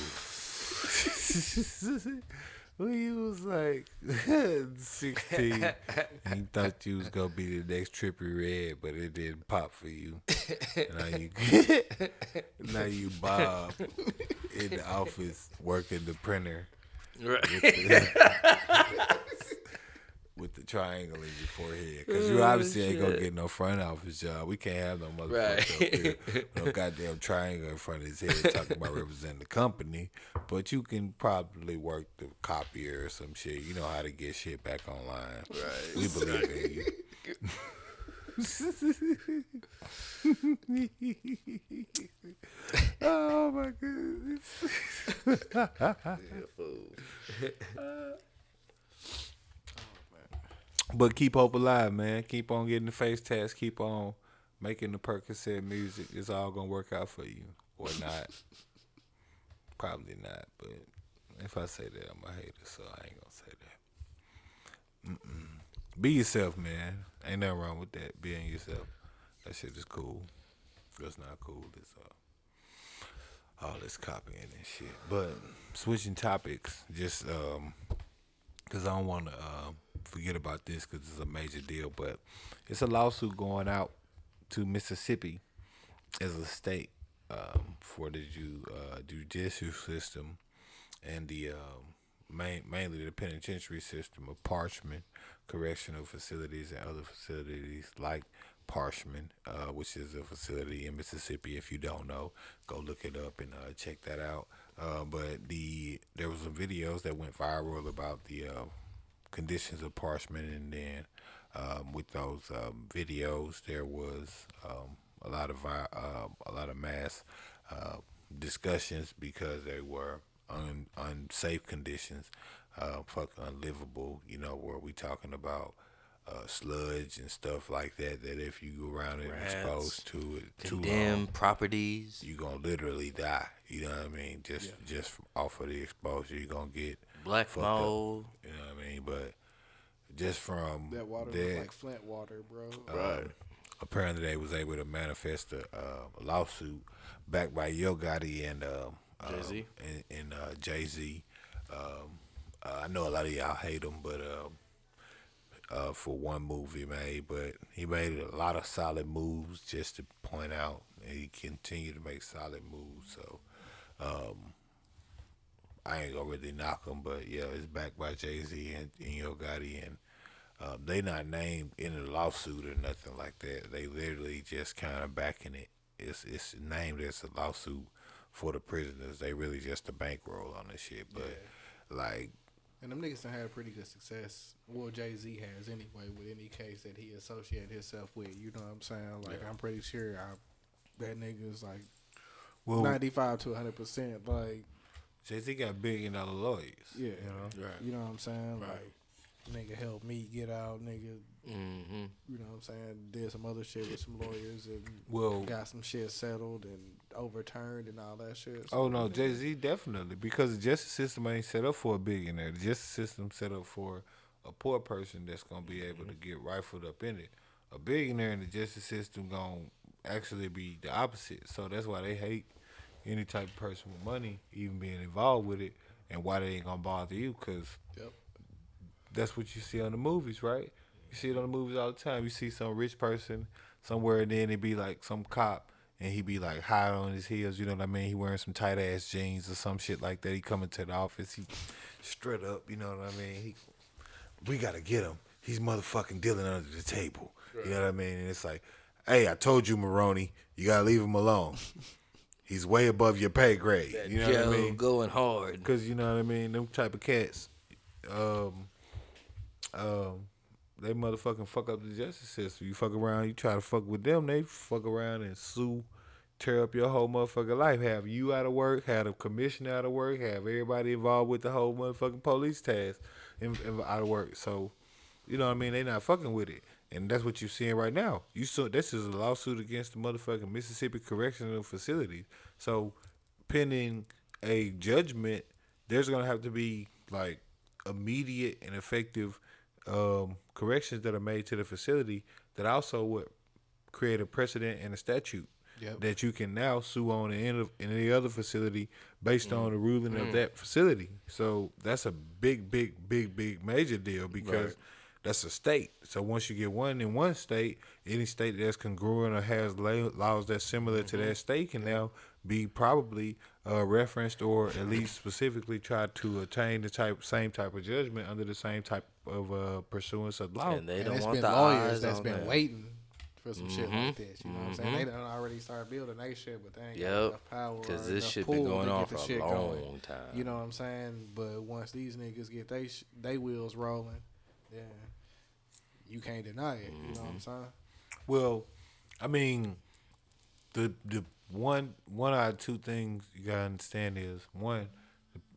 When you was like 16 and you thought you was gonna be the next Trippie Redd, but it didn't pop for you. Now you Bob in the office working the printer with the triangle in your forehead. Because you obviously ain't gonna get no front office job. We can't have no motherfucker up here with no goddamn triangle in front of his head talking about representing the company. But you can probably work the copier or some shit. You know how to get shit back online. Right. We believe in you. Oh my goodness. But keep hope alive, man. Keep on getting the face tats. Keep on making the Percocet music. It's all gonna work out for you, or not. Probably not. But if I say that, I'm a hater, so I ain't gonna say that. Be yourself, man. Ain't nothing wrong with that. Being yourself. That shit is cool. What's not cool is all this copying and shit. But switching topics, just because I don't want to forget about this because it's a major deal. But it's a lawsuit going out to Mississippi as a state for the judicial system and the mainly the penitentiary system of Parchman Correctional Facilities and other facilities like Parchman, which is a facility in Mississippi. If you don't know, go look it up and check that out. But there was some videos that went viral about the conditions of Parchman, and then with those videos, there was a lot of mass discussions because they were unsafe conditions. fucking unlivable. You know, where we talking about sludge and stuff like that. That if you go around and Rats, exposed to it too long, condemned properties, you gonna literally die. You know what I mean? Just off of the exposure, you gonna get black fucked mold. up. You know what I mean? But just from That water that, was like Flint water, bro. Right. apparently they was able to manifest a lawsuit backed by Yo Gotti and Jay-Z. and Jay-Z. I know a lot of y'all hate him, but for one move he made, but he made a lot of solid moves. Just to point out, and he continued to make solid moves. So I ain't gonna really knock him, but yeah, it's backed by Jay-Z and Yo Gotti, and they not named in a lawsuit or nothing like that. They literally just kind of backing it. It's named as a lawsuit for the prisoners. They really just a bankroll on this shit, but like. And them niggas done had pretty good success. Well, Jay-Z has anyway with any case that he associated himself with. You know what I'm saying? Like, I'm pretty sure that nigga's like 95 to 100%. Like, Jay-Z got $1 billion lawyers. yeah. Right. You know what I'm saying? Right. Like, nigga helped me get out. Nigga, Mm-hmm. you know what I'm saying? Did some other shit with some lawyers and Well, got some shit settled and overturned and all that shit. So, oh no, Jay-Z definitely, because the justice system ain't set up for a billionaire. The justice system set up for a poor person that's gonna be able to get rifled up in it. A billionaire in the justice system gonna actually be the opposite. So that's why they hate any type of person with money even being involved with it, and why they ain't gonna bother you, because Yep. that's what you see on the movies, right? You see it on the movies all the time. You see some rich person somewhere, and then it be like some cop, and he be like high on his heels, you know what I mean? He wearing some tight ass jeans or some shit like that. He coming to the office, he straight up, you know what I mean? We gotta get him. He's motherfucking dealing under the table. You know what I mean? And it's like, hey, I told you, Maroney, you gotta leave him alone. He's way above your pay grade. You know what I mean? Going hard. Because you know what I mean? Them type of cats, they motherfucking fuck up the justice system. You fuck around, you try to fuck with them, they fuck around and sue, tear up your whole motherfucking life. Have you out of work, have the commissioner out of work, have everybody involved with the whole motherfucking police task out of work. So, you know what I mean? They not fucking with it. And that's what you're seeing right now. This is a lawsuit against the motherfucking Mississippi Correctional Facilities. So, pending a judgment, there's gonna have to be like immediate and effective corrections that are made to the facility that also would create a precedent and a statute that you can now sue on in any other facility based on the ruling of that facility. So that's a big major deal, because that's a state. So once you get one in one state, any state that's congruent or has laws that's similar to that state can now be probably referenced, or at least specifically try to attain the same type of judgment under the same type of pursuance of law. And they don't it's want been the lawyers eyes that's on been that. waiting for some shit like this. You know what I'm saying? They done already started building their shit, but they ain't got enough power. Because or this enough shit pull been to going get on the for shit a long going. time. You know what I'm saying? But once these niggas get they wheels rolling, then you can't deny it. You know what I'm saying? Well, I mean, the one out of two things you gotta understand is, one,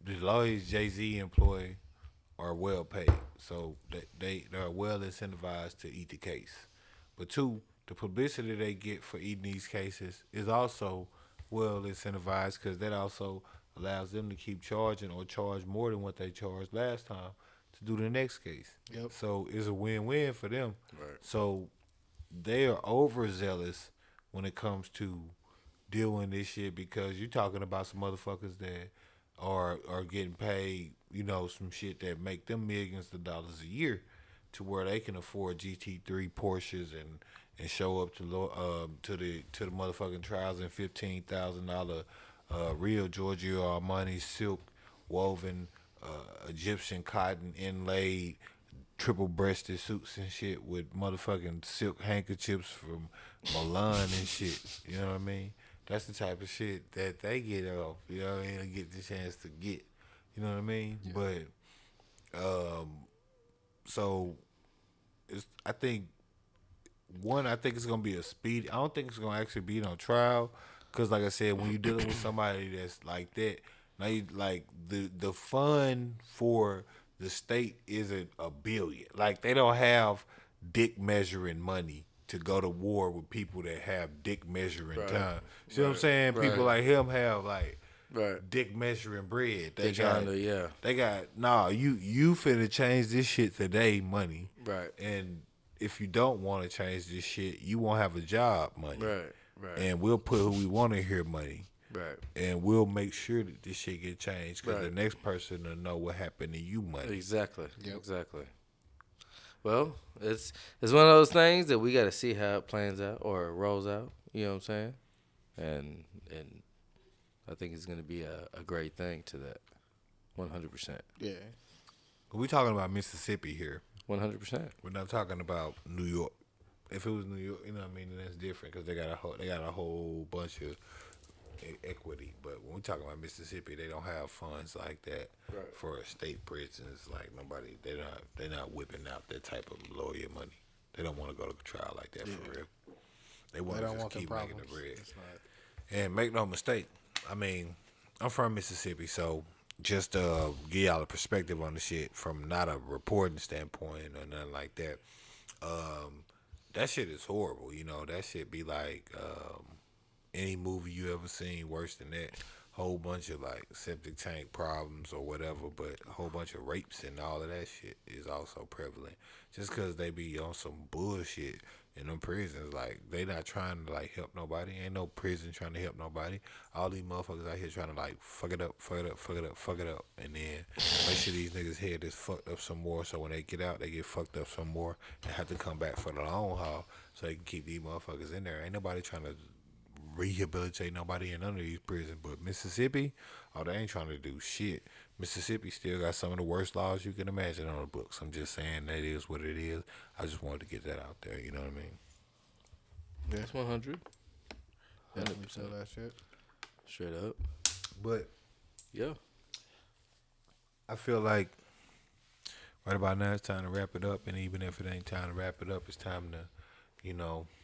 the lawyers Jay-Z employ are well paid, so they're well incentivized to eat the case. But two, the publicity they get for eating these cases is also well incentivized, because that also allows them to keep charging or charge more than what they charged last time to do the next case. Yep. So it's a win-win for them. Right. So they are overzealous when it comes to dealing this shit, because you're talking about some motherfuckers that are getting paid, you know, some shit that make them millions of dollars a year, to where they can afford GT3 Porsches and show up to the motherfucking trials in $15,000 real Giorgio Armani silk woven Egyptian cotton inlaid triple-breasted suits and shit with motherfucking silk handkerchiefs from Milan and shit. You know what I mean? That's the type of shit that they get off. You know what I mean? They get the chance to get. You know what I mean? Yeah. But so I think it's gonna be a speed. I don't think it's gonna actually be on trial, because like I said, when you're dealing with somebody that's like that, now you, like the fun for the state isn't a billion. Like they don't have dick measuring money to go to war with people that have dick measuring time. See what I'm saying? People like him have like dick measuring bread. They got you finna change this shit today, money. Right. And if you don't want to change this shit, you won't have a job, money. Right. And we'll put who we want to hear, money. Right. And we'll make sure that this shit get changed because the next person will know what happened to you, money. Exactly. Yep. Exactly. Well, it's one of those things that we got to see how it plans out or it rolls out. You know what I'm saying? And I think it's going to be a great thing to that. 100%. Yeah. We're talking about Mississippi here. 100%. We're not talking about New York. If it was New York, you know what I mean, then that's different because they got a whole bunch of equity. But when we talking about Mississippi, they don't have funds like that for state prisons. Like nobody, they're not whipping out that type of lawyer money. They don't want to go to trial like that for real. They want to just keep making the bread. And make no mistake, I mean, I'm from Mississippi, so just to give y'all a perspective on the shit from not a reporting standpoint or nothing like that. That shit is horrible. You know, that shit be like any movie you ever seen worse than that. Whole bunch of like septic tank problems or whatever, but a whole bunch of rapes and all of that shit is also prevalent. Just because they be on some bullshit in them prisons, like they not trying to like help nobody. Ain't no prison trying to help nobody. All these motherfuckers out here trying to like fuck it up, and then make sure these niggas' head is fucked up some more. So when they get out, they get fucked up some more and have to come back for the long haul so they can keep these motherfuckers in there. Ain't nobody trying to rehabilitate nobody in none of these prisons. But Mississippi, they ain't trying to do shit. Mississippi still got some of the worst laws you can imagine on the books. I'm just saying that is what it is. I just wanted to get that out there. You know what I mean? That's 100. 100% that shit. Straight up. But yeah, I feel like right about now it's time to wrap it up. And even if it ain't time to wrap it up, it's time to,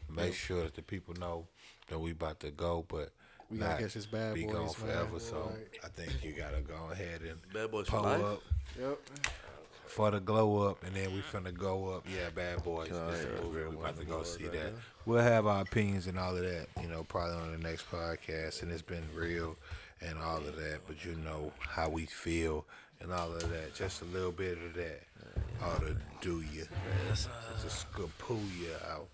make sure that the people know that we about to go. But we gotta catch this bad be boys, gone forever. Man. So I think you gotta go ahead and bad boys pull for life. up. Yep. For the glow up, and then we finna go up. Yeah, Bad Boys. It's a movie. We about to go see that. We'll have our opinions and all of that, probably on the next podcast. And it's been real and all of that, but how we feel and all of that. Just a little bit of that ought to do you. Just poo you out.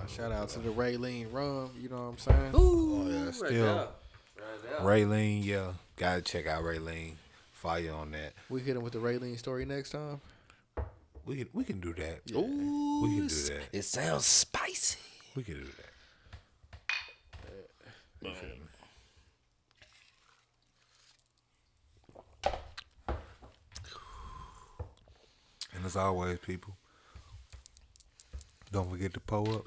Shout out to the Raylene rum. You know what I'm saying? Ooh, yeah, still Raylene. Yeah, gotta check out Raylene. Fire on that. We hit him with the Raylene story next time. We can do that. Yeah. Ooh, we can do that. It sounds spicy. We can do that. You feel me? And as always, people, don't forget to pull up.